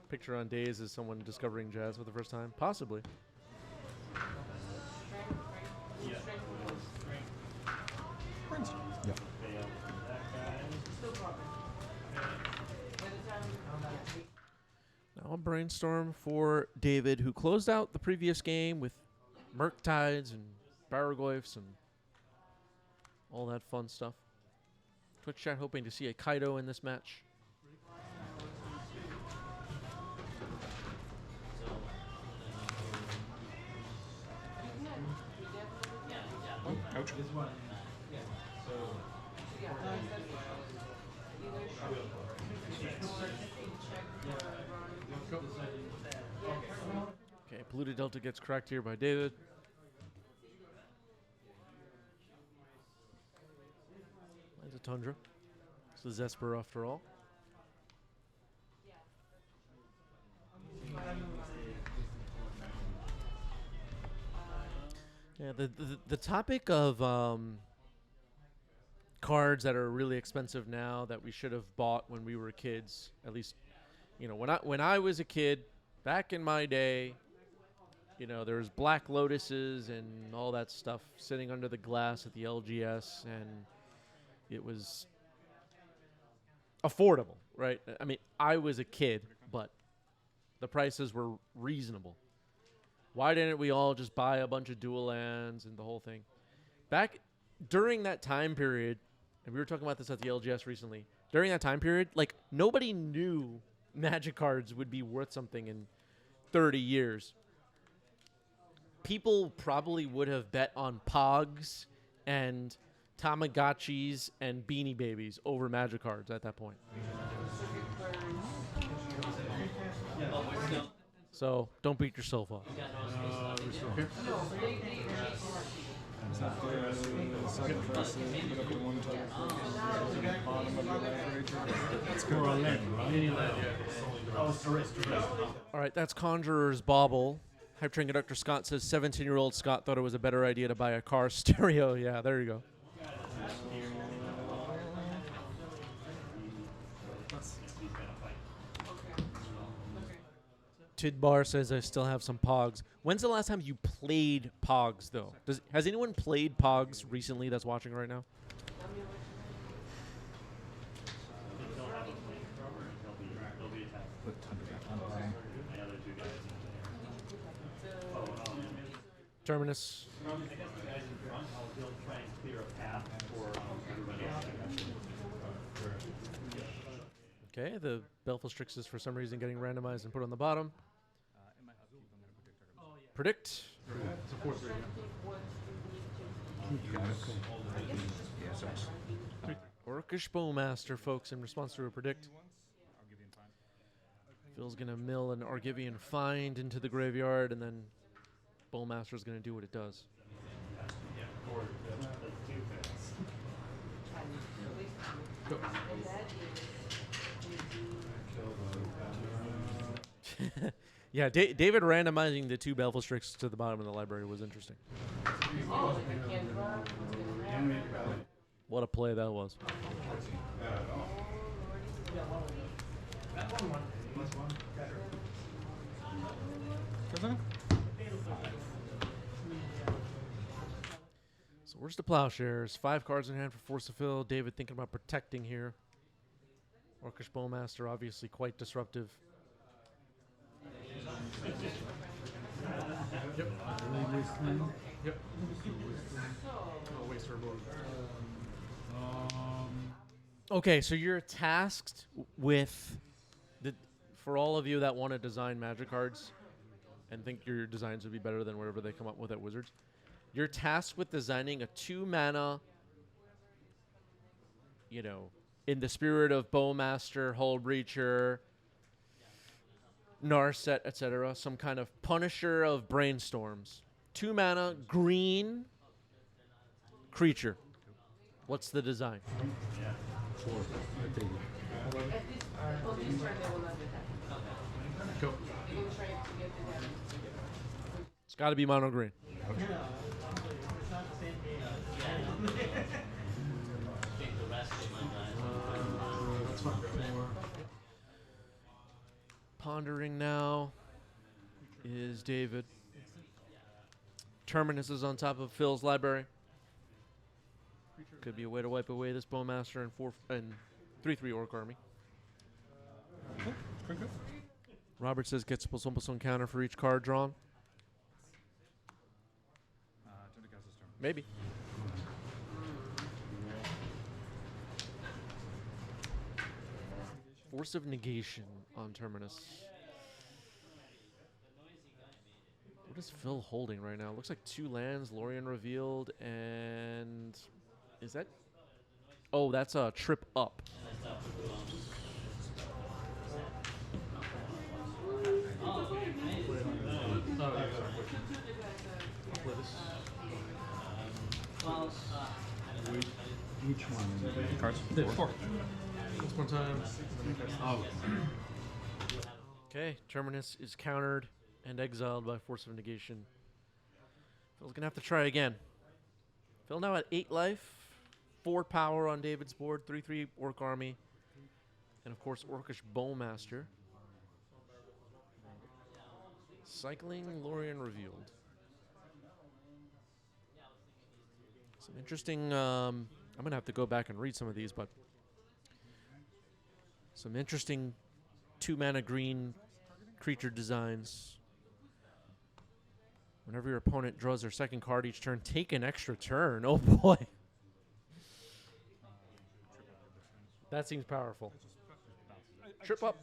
Picture on Days is someone discovering jazz for the first time. Possibly. Brainstorm. Yep. Now a brainstorm for David, who closed out the previous game with Murktides and Baraglyphs and all that fun stuff. Twitch chat hoping to see a Kaido in this match. Ouch. Okay, Polluted Delta gets cracked here by David. That's a Tundra. This is Esper after all. Yeah, the topic of cards that are really expensive now that we should have bought when we were kids, at least, you know, when I was a kid, back in my day, you know, there was Black Lotuses and all that stuff sitting under the glass at the LGS, and it was affordable, right? I mean, I was a kid, but the prices were reasonable. Why didn't we all just buy a bunch of dual lands and the whole thing? Back during that time period, and we were talking about this at the LGS recently, during that time period, like, nobody knew Magic cards would be worth something in 30 years. People probably would have bet on Pogs and Tamagotchis and Beanie Babies over Magic cards at that point. So don't beat yourself up. Is that the second first put up in one total bottom of your library? That's good. All right, that's Conjurer's Bauble. Hype Train Conductor Scott says 17-year-old Scott thought it was a better idea to buy a car stereo. Yeah, there you go. Tidbar says I still have some Pogs. When's the last time you played Pogs, though? Has anyone played Pogs recently that's watching right now? Terminus. Okay, the Belfast Strix is for some reason getting randomized and put on the bottom. In my upkeep, I'm going to predict target. Predict. It's a 4/3. Yeah, sucks. Orcish Bowmaster, folks, in response to a predict. I'll give you in time. Phil's going to mill an Argivian Find into the graveyard, and then Bowmaster's going to do what it does. Yeah, David randomizing the 2 Belfast Strix to the bottom of the library was interesting. What a play that was. So where's the Plowshares? 5 cards in hand for Force of Fill. David thinking about protecting here. Orcish Bowmaster obviously quite disruptive. Yep. Yep. No waste or move. Okay, so you're tasked with for all of you that want to design Magic cards and think your designs would be better than whatever they come up with at Wizards. You're tasked with designing a 2-mana, in the spirit of Bowmaster, Hull Breacher, Narset, etc., some kind of Punisher of Brainstorms. 2-mana, green creature. What's the design? Go. It's got to be mono green. That's fine. 4. Pondering now is David. Terminus is on top of Phil's library. Could be a way to wipe away this Bowmaster and 3/3 Orc army. Robert says gets +1/+1 counter for each card drawn. Turn to cast this turn. Maybe. Force of Negation on Terminus. What is Phil holding right now? Looks like 2 lands, Lorien Revealed, and is that? Oh, that's a Trip Up. Which one? Cards? 4. Once more time. Oh. Okay, Terminus is countered and exiled by Force of Negation. Phil's gonna have to try again. Phil now at 8 life, 4 power on David's board, 3/3 Orc army, and of course Orcish Bowmaster. Cycling Lorien Revealed. Some interesting. I'm gonna have to go back and read some of these, but some interesting 2-mana green creature designs. Whenever your opponent draws their second card each turn, take an extra turn. Oh boy. That seems powerful. Trip Up.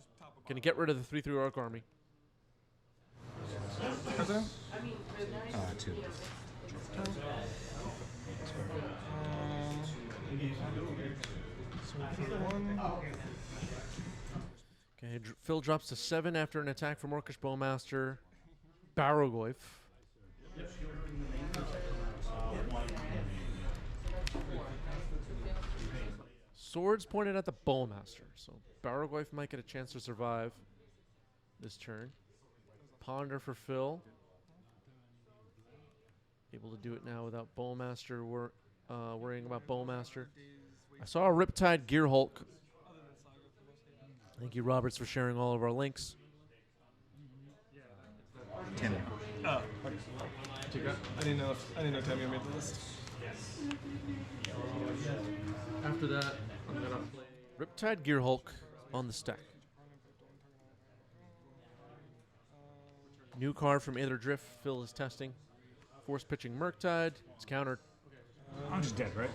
Gonna get rid of the 3/3 Orc army. 2. Okay, Phil drops to 7 after an attack from Orcish Bowmaster. Barrogoyf. Swords pointed at the Bowmaster, so Barrogoyf might get a chance to survive this turn. Ponder for Phil. Able to do it now without Bowmaster worrying about Bowmaster. I saw a Riptide Gearhulk. Thank you, Roberts, for sharing all of our links. 10. I didn't know Tamio made the list. After that, I'm gonna play. Riptide Gearhulk on the stack. New card from Aether Drift. Phil is testing. Force pitching Murktide. It's countered. I'm just dead, right?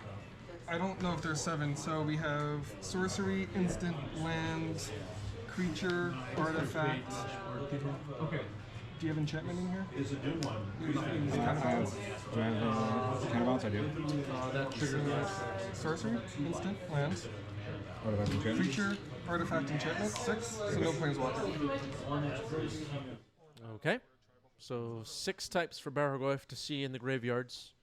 I don't know if there's 7. So we have sorcery, instant, land, creature, artifact. Okay. Do you have enchantment in here? There's a new one. Do I have counterbalance? I do. That triggers Sorcery, instant, land, What about enchantment? creature, artifact, enchantment. 6. So no planeswalker. Okay. So 6 types for Baragorth to see in the graveyards.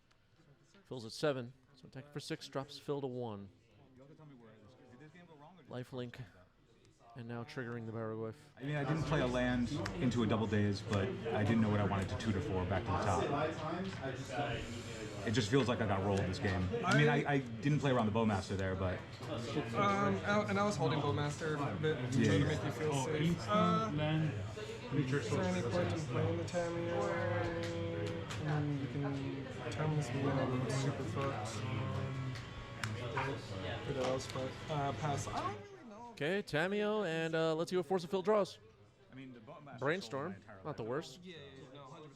Fills at 7. So attack for 6, drops Phil to 1. Lifelink. And now triggering the Baragorth. I mean, I didn't play a land into a double daze, but I didn't know what I wanted to tutor for back to the top. It just feels like I got rolled this game. I mean, I didn't play around the Bowmaster there, but And I was holding Bowmaster a bit to try to make you feel safe. Instant, land, creature, Is there any point in playing the Tamiyo? And you can turn this one on super fucked. What else? But pass. I don't really know. Okay, Tamiyo, and let's see what Force of Phil draws. I mean, the Bowmaster Brainstorm, not the worst. Yeah, no, 100%.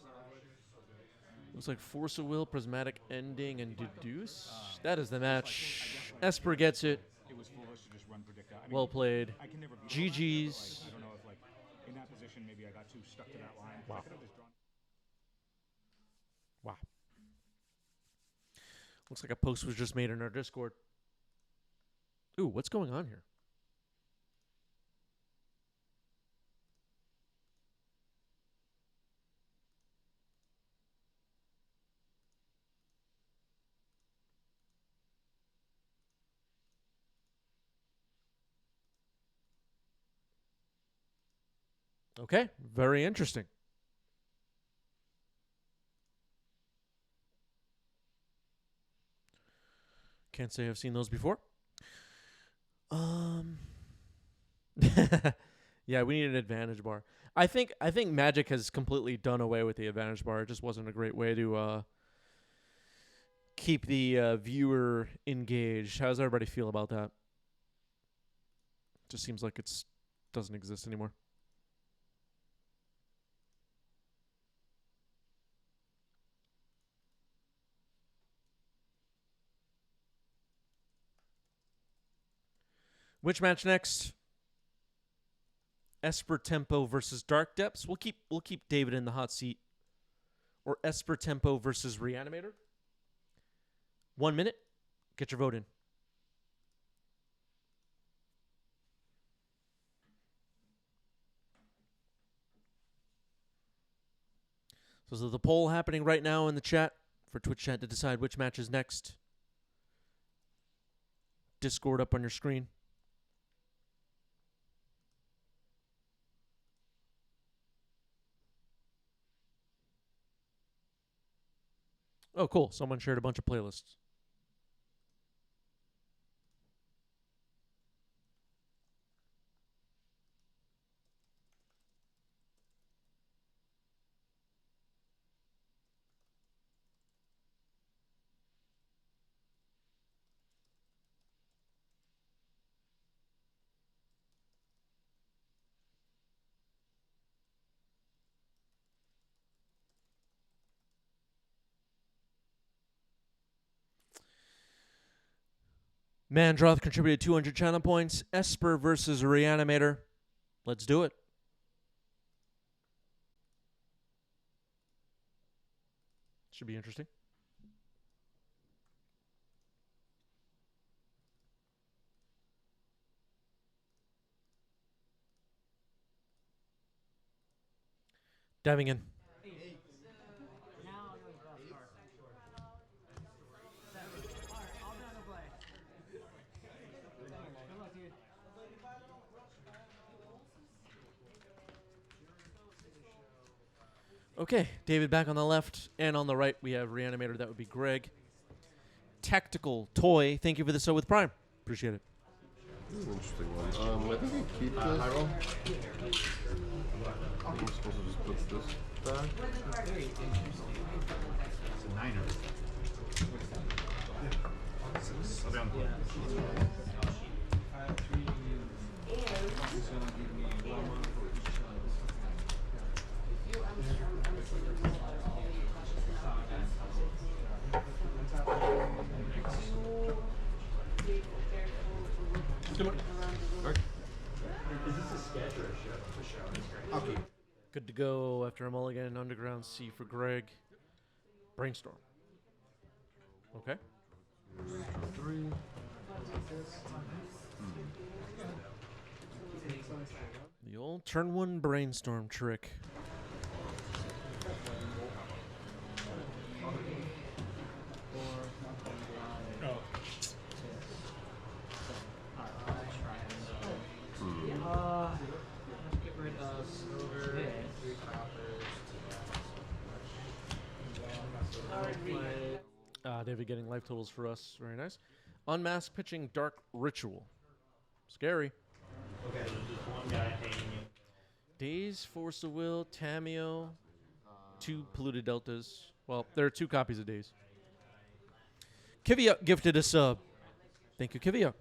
Looks like Force of Will, Prismatic Ending, and Deduce. That is the match. Esper gets it. It was foolish to just run predict. I mean, Well played. I can never be GG's. I don't know if like in that position maybe I got too stuck to that line. Wow. I could have just drawn. Wow. Looks like a post was just made in our Discord. Ooh, what's going on here? Okay, very interesting. Can't say I've seen those before. Yeah, we need an advantage bar. I think Magic has completely done away with the advantage bar. It just wasn't a great way to keep the viewer engaged. How does everybody feel about that? Just seems like it's doesn't exist anymore. Which match next? Esper Tempo versus Dark Depths. We'll keep David in the hot seat. Or Esper Tempo versus Reanimator. 1 minute. Get your vote in. So there's the poll happening right now in the chat for Twitch chat to decide which match is next. Discord up on your screen. Oh, cool. Someone shared a bunch of playlists. Mandroth contributed 200 channel points. Esper versus Reanimator. Let's do it. Should be interesting. Diving in. Okay, David back on the left, and on the right we have Reanimator. That would be Greg. Tactical Toy, thank you for the sub with Prime. Appreciate it. Interesting one. I think I keep this. High roll. I'm supposed to just put this back. It's a 9er. I'll be on the Good to go after a mulligan. Underground C for Greg. Brainstorm. Okay. 3. The old turn 1 brainstorm trick. Get rid of silver and 3 coppers. David getting life totals for us. Very nice. Unmasked pitching Dark Ritual. Scary. Okay, there's just one guy paying you. Days, Force of Will, Tameo, 2 polluted deltas. Well, there are 2 copies of Days. Kiviuk gifted a sub. Thank you, Kiviuk.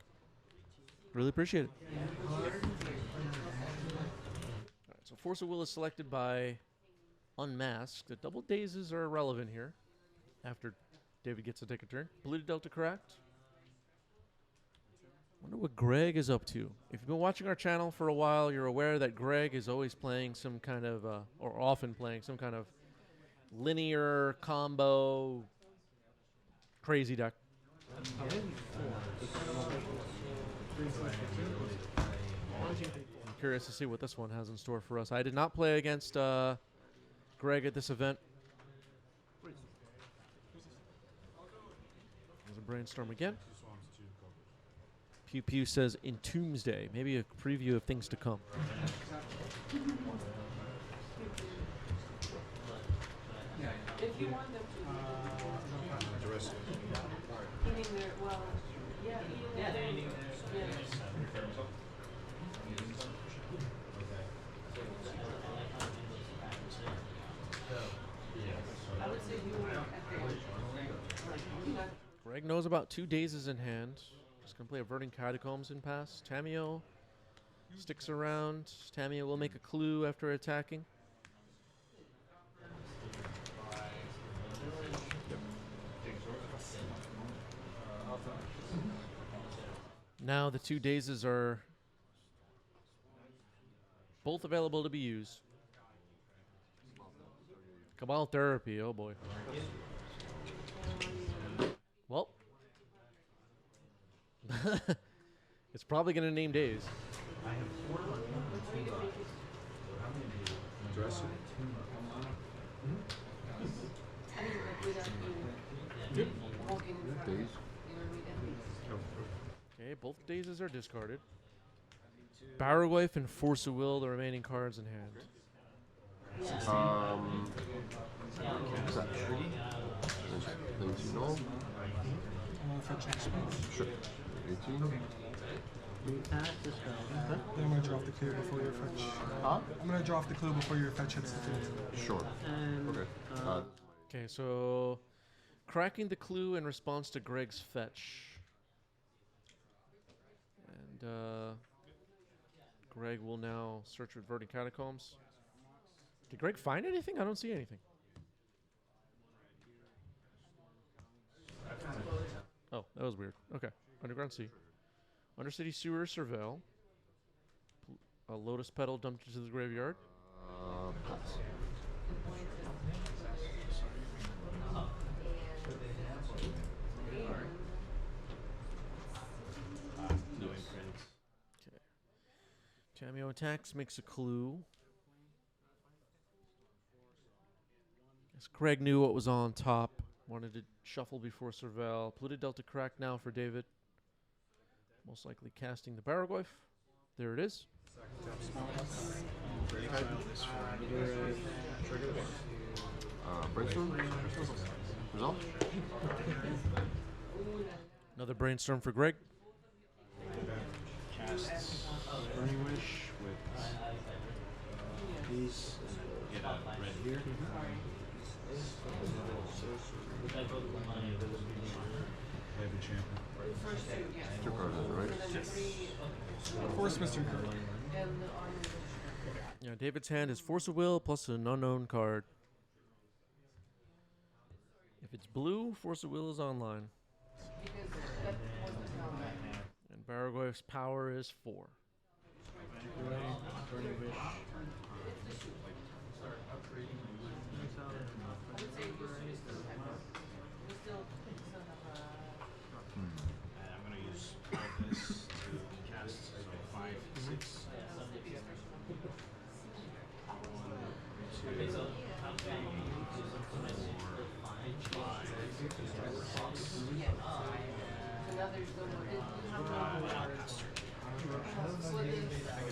Really appreciate it. Alright, so Force of Will is selected by Unmasked. The double dazes are irrelevant here. After David gets to take a turn. Polluted delta correct. Wonder what Greg is up to. If you've been watching our channel for a while, you're aware that Greg is always playing some kind of, or often playing some kind of linear combo crazy deck. I'm curious to see what this one has in store for us. I did not play against Greg at this event. There's a brainstorm again. Pew Pew says Entombsday. Maybe a preview of things to come. If you want them to. Eating their, well, yeah, eating their. I would say you were at the. Greg knows about 2 dazes in hand. Just going to play Averting Catacombs in pass. Tameo sticks around. Tameo will make a clue after attacking. Now the 2 dazes are both available to be used. Cabal Therapy, oh boy. Well, it's probably going to name days. Dress it. Days. Okay, both dazes are discarded. Barrowwife and Force of Will, the remaining cards in hand. Things you know. Sure. 18. I'm going to draw off the clue before your fetch. Huh? I'm going to draw off the clue before your fetch hits the field. Sure. Okay. Okay, so cracking the clue in response to Greg's fetch. And Greg will now search with Verdant Catacombs. Did Greg find anything? I don't see anything. Oh, that was weird. Okay. Underground Sea. Undercity Sewer Surveil. A Lotus Petal dumped into the graveyard. Pass. No imprints. Okay. Tameo attacks, makes a clue. Guess Greg knew what was on top. Wanted to shuffle before Surveil. Polluted Delta crack now for David. Most likely casting the Barrowwife. There it is. Brainstorm. Resolve. Another brainstorm for Greg. Casts Burning Wish with these. Get a red here. Heavy champion. 2 cards, right? Force Mr. Card. Yeah, David's hand is Force of Will plus an unknown card. If it's blue, Force of Will is online. And Barrowwife's power is 4. Burning Wish.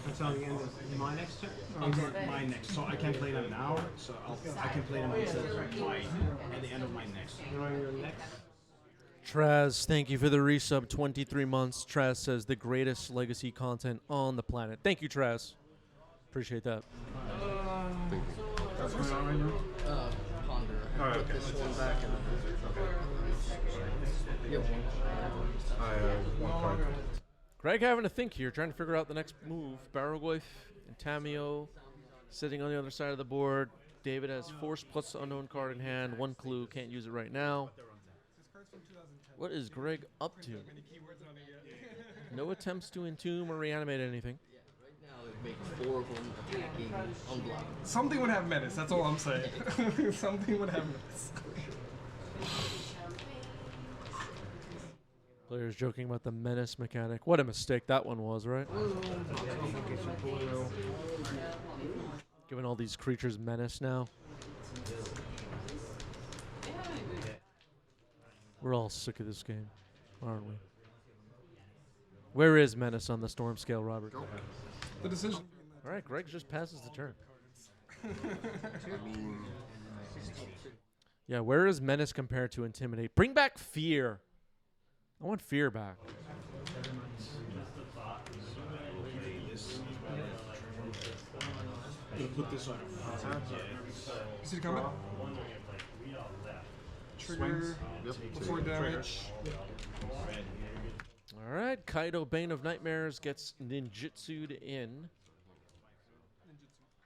Until the end of my next turn? My next. So I can't play them now, so I can play them until at the end of my next. Traz, thank you for the resub. 23 months. Traz says the greatest legacy content on the planet. Thank you, Traz. Appreciate that. What's going on right now? Ponder. Alright, okay. This one back and Yep. I have one card. Greg having to think here, trying to figure out the next move. Barrogoyf and Tamio sitting on the other side of the board. David has Force plus unknown card in hand. One clue, can't use it right now. What is Greg up to? No attempts to entomb or reanimate anything. Right now it makes 4 of them attacking unblocked. Something would have menace, that's all I'm saying. Something would have menace. Players joking about the menace mechanic. What a mistake that one was, right? Giving all these creatures menace now. We're all sick of this game, aren't we? Where is menace on the storm scale, Robert? The decision. All right, Greg just passes the turn. Yeah, where is menace compared to intimidate? Bring back fear. I want fear back. Put this on. You see the combat? Trigger. Before damage. All right, Kaido, Bane of Nightmares, gets ninjutsu'd in.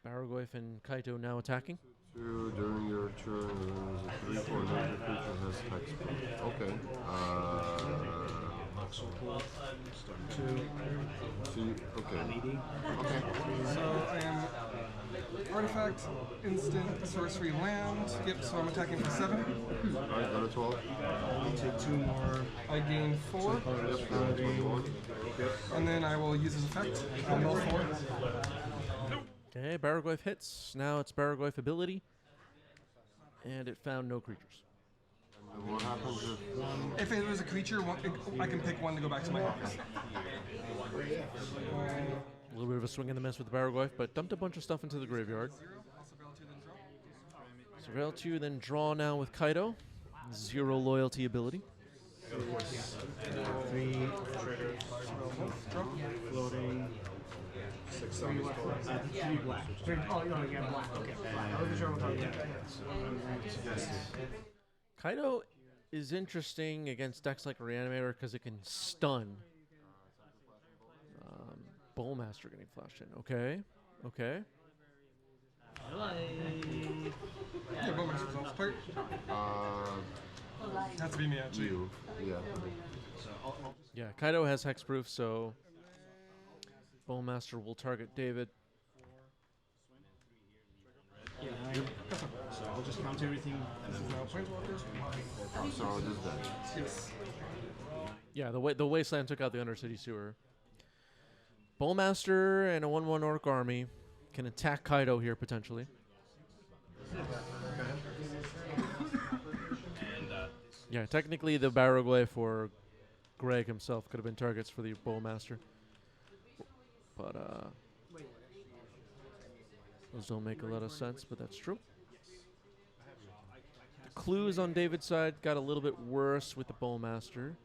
Barrogoyf and Kaito now attacking. During your turn, there's a 3 or another creature has text. Okay. See, okay. So I am artifact, instant, sorcery, land. Yep, so I'm attacking for 7. Alright, go to 12. I'll take 2 more. I gain 4. Yep, go to 21. Yep. And then I will use his effect on all 4. Okay, Barrogoyf hits. Now it's Barrogoyf ability. And it found no creatures. And what happens If it was a creature, I can pick one to go back to my house. A little bit of a swing and a miss with the Barrogoyf, but dumped a bunch of stuff into the graveyard. Surveil 2, then draw now with Kaido. 0 loyalty ability. 3 triggers. Floating. 6 3 black. Oh, no, yeah, black. Okay. I wasn't sure what color. Kaido is interesting against decks like Reanimator because it can stun. Bowmaster getting flashed in. Okay. Okay. Yeah, Bowmaster's off. Play. Has to be me, actually. you? Yeah. Yeah, Kaido has hexproof, so Bowmaster will target David. Yeah, so I'll just count everything and then Oh, so I'll just die. Yes. Yeah, the Wasteland took out the Undercity Sewer. Bowmaster and a 1/1 Orc army can attack Kaido here potentially. Yeah, technically the Barrogoyf or Greg himself could have been targets for the Bowmaster. But those don't make a lot of sense, but that's true. The clues on David's side got a little bit worse with the Bowmaster.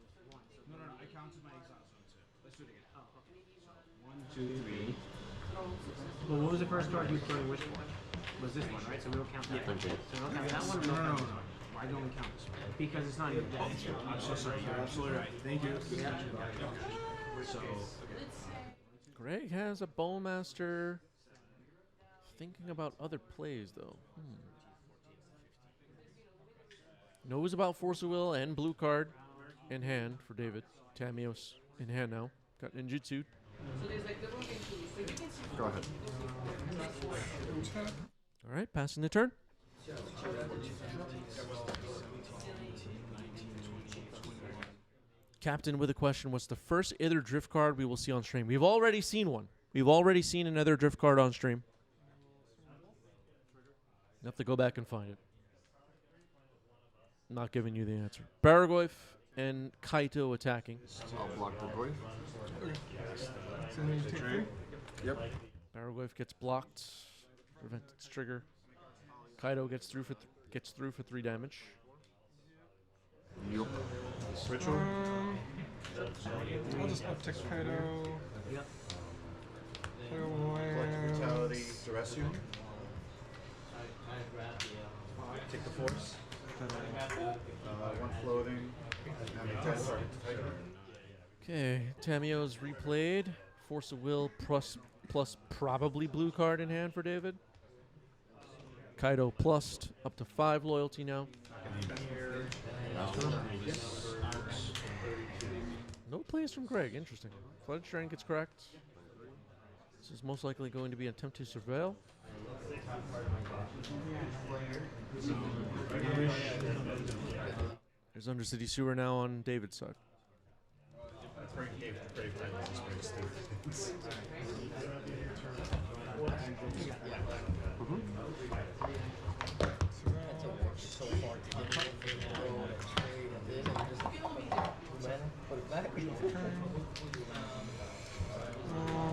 No, I counted my exiles on 2. Let's do it again. So 1, 2, 3. Well, what was the first card you put in wish for? Was this one, right? So we don't count that. So we don't count that one. No. Why don't we count this one? Because it's not in your deck. I'm so sorry. You're absolutely right. Thank you. So Greg has a Bowmaster. Thinking about other plays though. Knows about Force of Will and blue card in hand for David. Tamios in hand now. Got ninjutsu. Go ahead. All right, passing the turn. Captain with a question. What's the first Ither Drift card we will see on stream? We've already seen one. We've already seen another Drift card on stream. You have to go back and find it. Not giving you the answer. Baragoyf and Kaito attacking. I'll block the boy. So then you take 3. Yep. Baragoyf gets blocked. Prevent its trigger. Kaito gets through for 3 damage. Yup. Ritual. I'll just uptick Kaido. Yep. Brutality, duress you. Take the force. 1 floating. Okay, Tamio's replayed. Force of Will plus probably blue card in hand for David. Kaido plussed up to 5 loyalty now. No plays from Greg. Interesting. Flooded Shrine gets cracked. This is most likely going to be an attempt to surveil. There's Undercity Sewer now on David's side.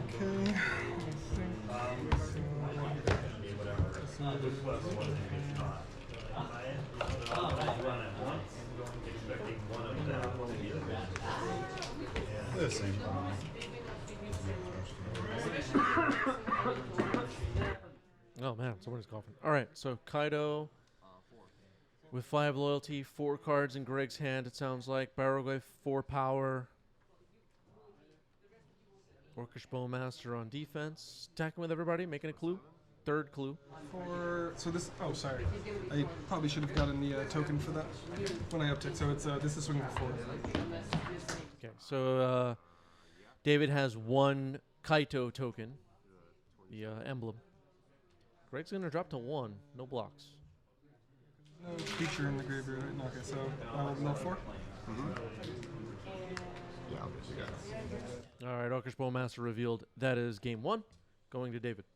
Okay. The same. Oh man, somebody's coughing. All right, so Kaido with 5 loyalty, 4 cards in Greg's hand. It sounds like Baragoyf 4 power. Orcish Bowmaster on defense, attacking with everybody, making a clue. 3rd clue. So this. Oh, sorry. I probably should have gotten the token for that when I uptick. So it's this is swinging for 4. Okay, so David has 1 Kaito token, the emblem. Greg's gonna drop to 1, no blocks. No creature in the graveyard. Right? No, okay, so no 4. Yeah, I'll get you guys. All right, Orcish Bowmaster revealed. That is game 1, going to David.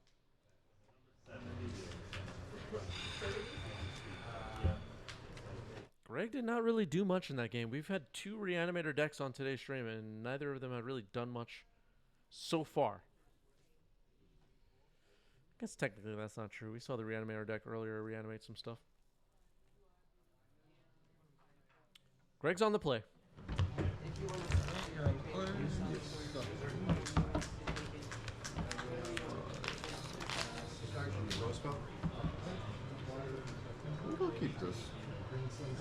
Greg did not really do much in that game. We've had 2 Reanimator decks on today's stream, and neither of them have really done much so far. I guess technically that's not true. We saw the Reanimator deck earlier reanimate some stuff. Greg's on the play. You're on play. We'll keep this.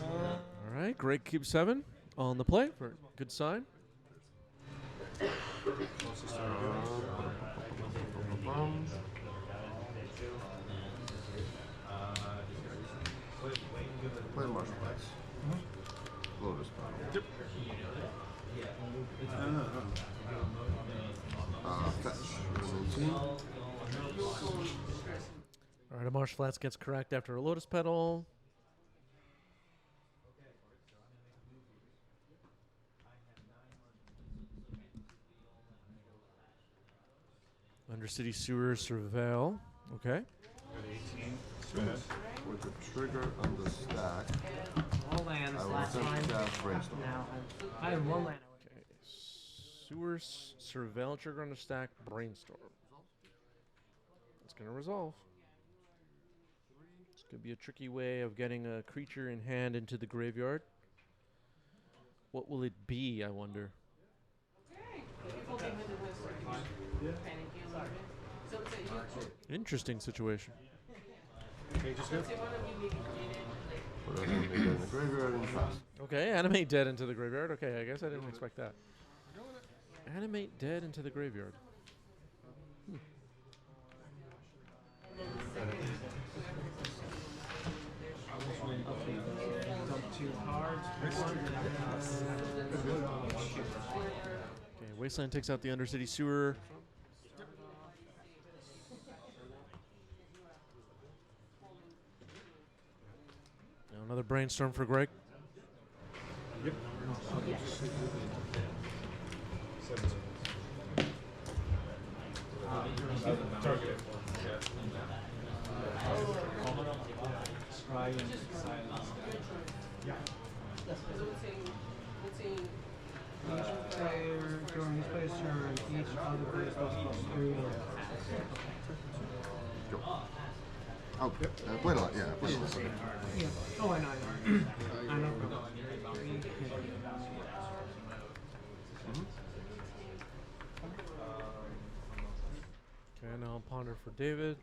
All right, Greg keeps 7 on the play for good sign. Play Marshall Ice. Lotus Battle. Fetch. 19. All right, a Marsh Flats gets correct after a Lotus Petal. Undercity Sewer Surveil. Okay. With the trigger on the stack, All lands I will last attempt time. to cast Brainstorm. Now I have 1 land. Okay. Sewer Surveil trigger on the stack. Brainstorm. It's going to resolve. This could be a tricky way of getting a creature in hand into the graveyard. What will it be, I wonder? Interesting situation. Put it in the graveyard and fast. Okay, animate dead into the graveyard. Okay, I guess I didn't expect that. Animate dead into the graveyard. Dump 2 cards. Okay, Wasteland takes out the Undercity Sewer. Now another Brainstorm for Greg. Yep. Target. Try and silence. Each player during this player's turn, each other player spells +3. Go. Oh, play a lot, yeah, play a lot. Yeah. Oh, I know. I know. Okay, now I'll ponder for David.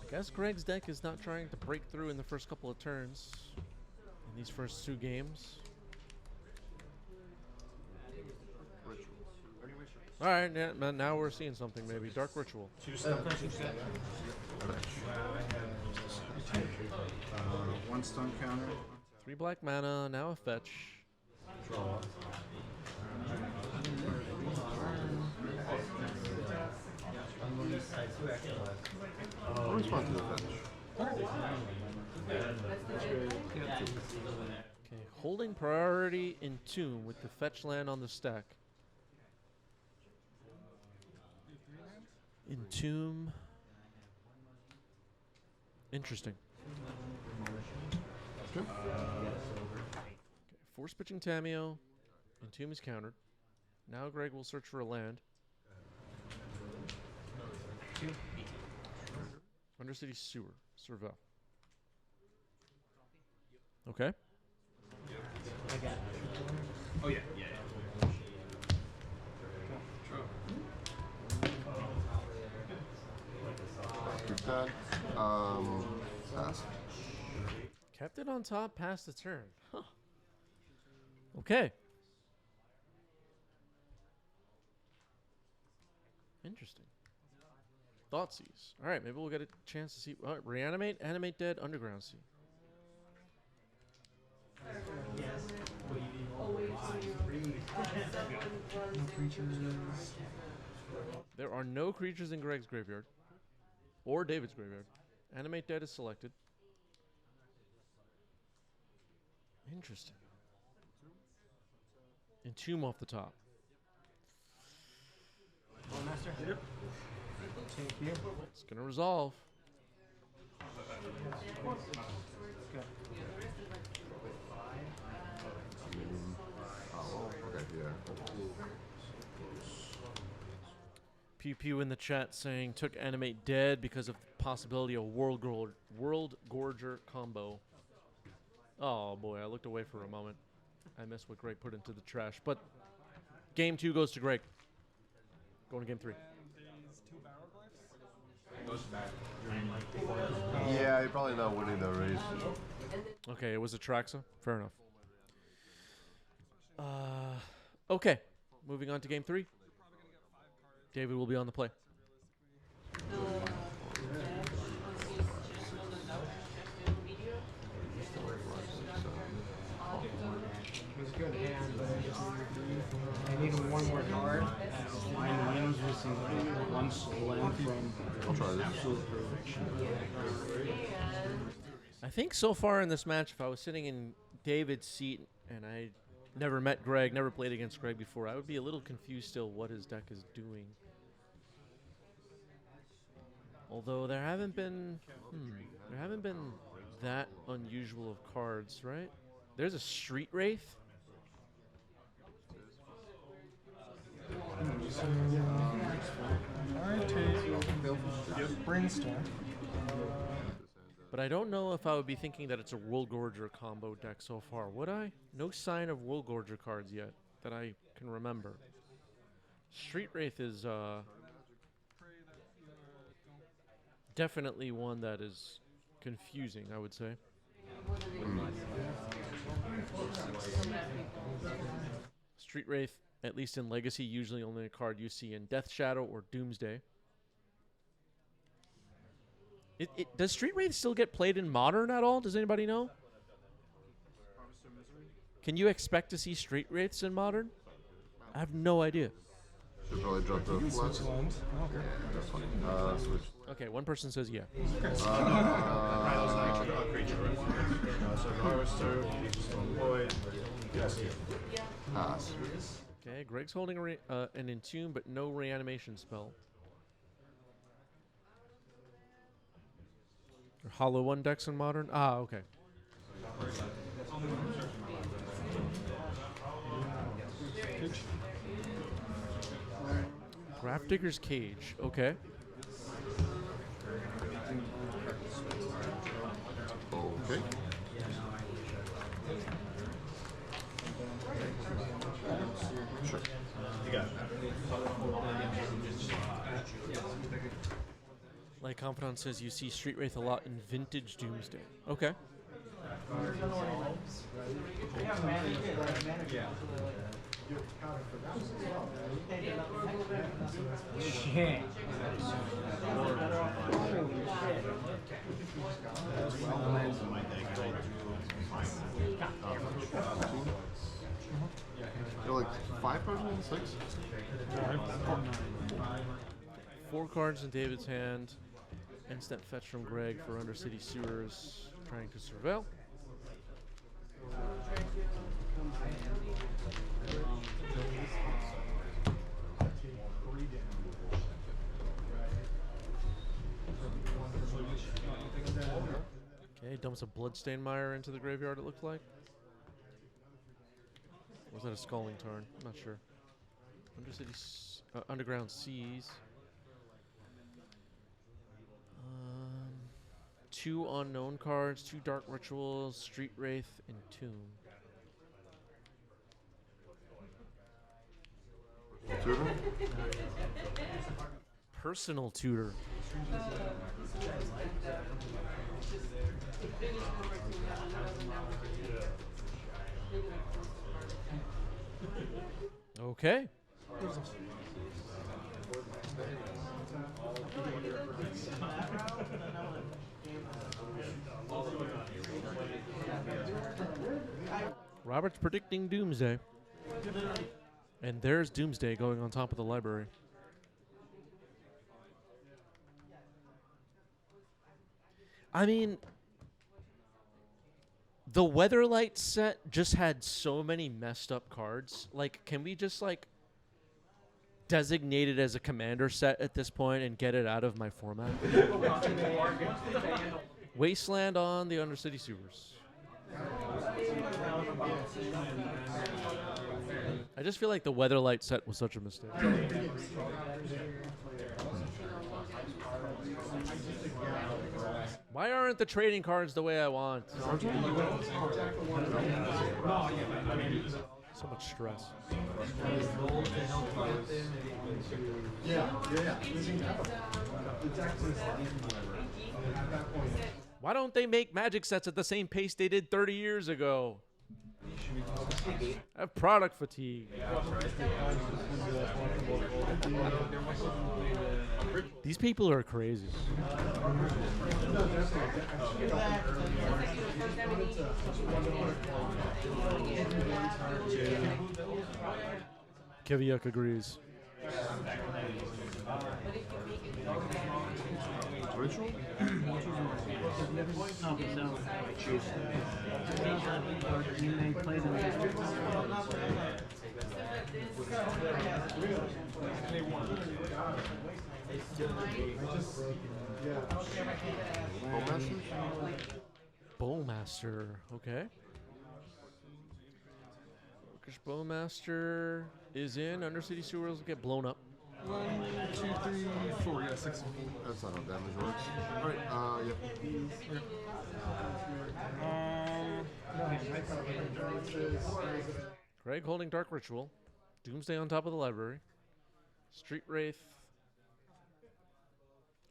I guess Greg's deck is not trying to break through in the first couple of turns in these first 2 games. All right, yeah, now we're seeing something maybe. Dark Ritual. 1 stun counter. 3 black mana, now a fetch. Draw. I'll respond to the fetch. Okay, holding priority in Tomb with the fetch land on the stack. Entomb. Interesting. Okay. Force pitching Tameo. Entomb is countered. Now Greg will search for a land. Undercity Sewer. Serval. Okay. Oh yeah. Keep that. Pass. Kept it on top past the turn. Huh. Okay. Interesting. Thoughtseize. All right, maybe we'll get a chance to see. Reanimate, Animate Dead, Underground Sea. There are no creatures in Greg's graveyard or David's graveyard. Animate Dead is selected. Interesting. Entomb off the top. Master? Yep. Thank you. It's gonna resolve. Okay, yeah. Pew Pew in the chat saying took Animate Dead because of the possibility of World Gorger combo. Oh boy, I looked away for a moment. I missed what Greg put into the trash. But game 2 goes to Greg. Going to game 3. Yeah, you're probably not winning the race. Okay, it was a Traxa. Fair enough. Okay, moving on to game 3. David will be on the play. It's a good hand, but I need one more card. I was missing one land from. I'll try this. I think so far in this match, if I was sitting in David's seat and I never met Greg, never played against Greg before, I would be a little confused still what his deck is doing. Although there haven't been that unusual of cards, right? There's a Street Wraith. Alright, take Brainstorm. But I don't know if I would be thinking that it's a World Gorger combo deck so far, would I? No sign of World Gorger cards yet that I can remember. Street Wraith is definitely one that is confusing, I would say. Street Wraith, at least in Legacy, usually only a card you see in Death Shadow or Doomsday. Does Street Wraith still get played in Modern at all? Does anybody know? Can you expect to see Street Wraiths in Modern? I have no idea. Should probably drop the flash. Okay. Yeah, that's fine. Switch. Okay, one person says yeah. Pass. Okay, Greg's holding an Entomb, but no reanimation spell. Or Hollow One decks in Modern? Ah, okay. Grafdigger's Cage. Okay. Okay. Sure. Like Confidant says, you see Street Wraith a lot in Vintage Doomsday. Okay. Shit. You're like 5 cards and 6? 4 cards in David's hand. Instant fetch from Greg for Undercity Sewers, trying to surveil. Okay, dumps a Bloodstained Mire into the graveyard, it looked like. Or was that a Scalding Tarn? I'm not sure. Underground Seas. 2 unknown cards, 2 Dark Rituals, Street Wraith, and Tomb. Tutor? Personal tutor. Okay. Robert's predicting Doomsday. And there's Doomsday going on top of the library. I mean, the Weatherlight set just had so many messed up cards. Like, can we just, like, designate it as a commander set at this point and get it out of my format? Wasteland on the Undercity Sewers. I just feel like the Weatherlight set was such a mistake. Why aren't the trading cards the way I want? So much stress. Why don't they make Magic sets at the same pace they did 30 years ago? I have product fatigue. These people are crazy. Kiviuk agrees. Ritual? You may play them. Bowmaster, okay. Orcish Bowmaster is in. Undercity Sewers will get blown up. 1, 2, 3, 4. Yeah, 6. That's not how damage works. Alright, yep. Greg holding Dark Ritual. Doomsday on top of the library. Street Wraith.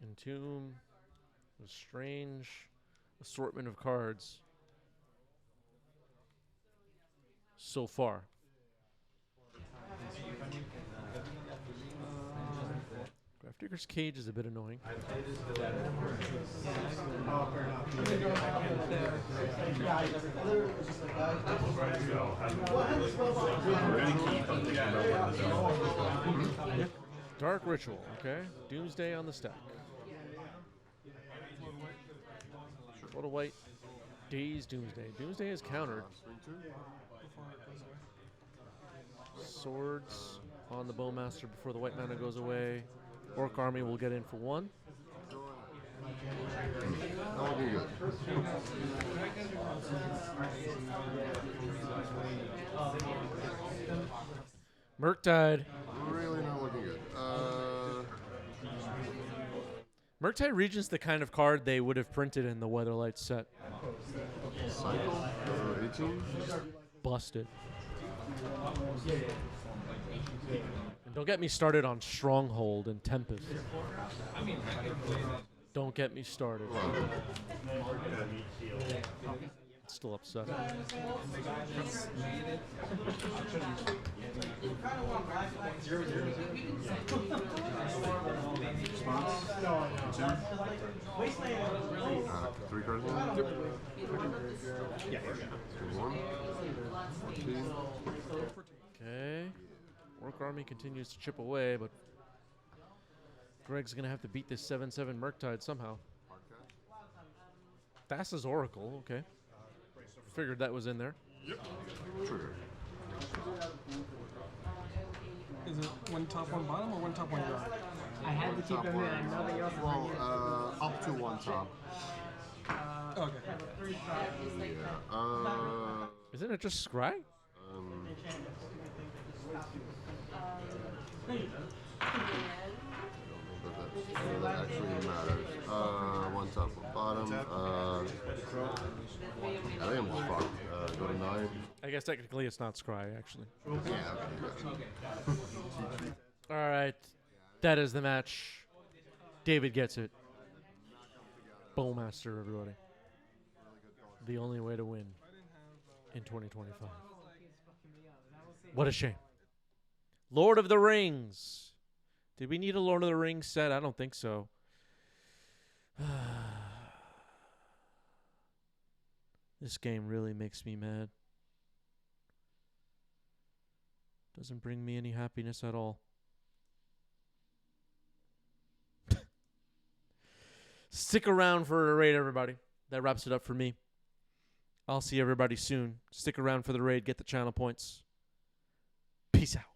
Entomb. A strange assortment of cards so far. Grafdigger's Cage is a bit annoying. Dark Ritual, okay. Doomsday on the stack. Photo white. Days Doomsday. Doomsday is countered. Swords on the Bowmaster before the white mana goes away. Orc Army will get in for 1. That'll be good. Murktide. Really not looking good. Murktide Regent's the kind of card they would have printed in the Weatherlight set. Cycle? 18? Busted. And don't get me started on Stronghold and Tempest. Don't get me started. Still upset. Three cards in? Yep. One. Two. Okay. Orc Army continues to chip away, but Greg's going to have to beat this 7/7 Murktide somehow. Thassa's Oracle, okay. Figured that was in there. Trigger. Is it one top, one bottom, or one top, one draw? I had to keep them in. I know that you also Well, up to one top. Okay. Yeah. Isn't it just Scry? That actually matters. One top, one bottom. I think I'm just fucked. Go to 9. I guess technically it's not Scry, actually. Yeah, okay. All right. That is the match. David gets it. Bowmaster, everybody. The only way to win in 2025. What a shame. Lord of the Rings. Did we need a Lord of the Rings set? I don't think so. This game really makes me mad. Doesn't bring me any happiness at all. Stick around for a raid, everybody. That wraps it up for me. I'll see everybody soon. Stick around for the raid. Get the channel points. Peace out.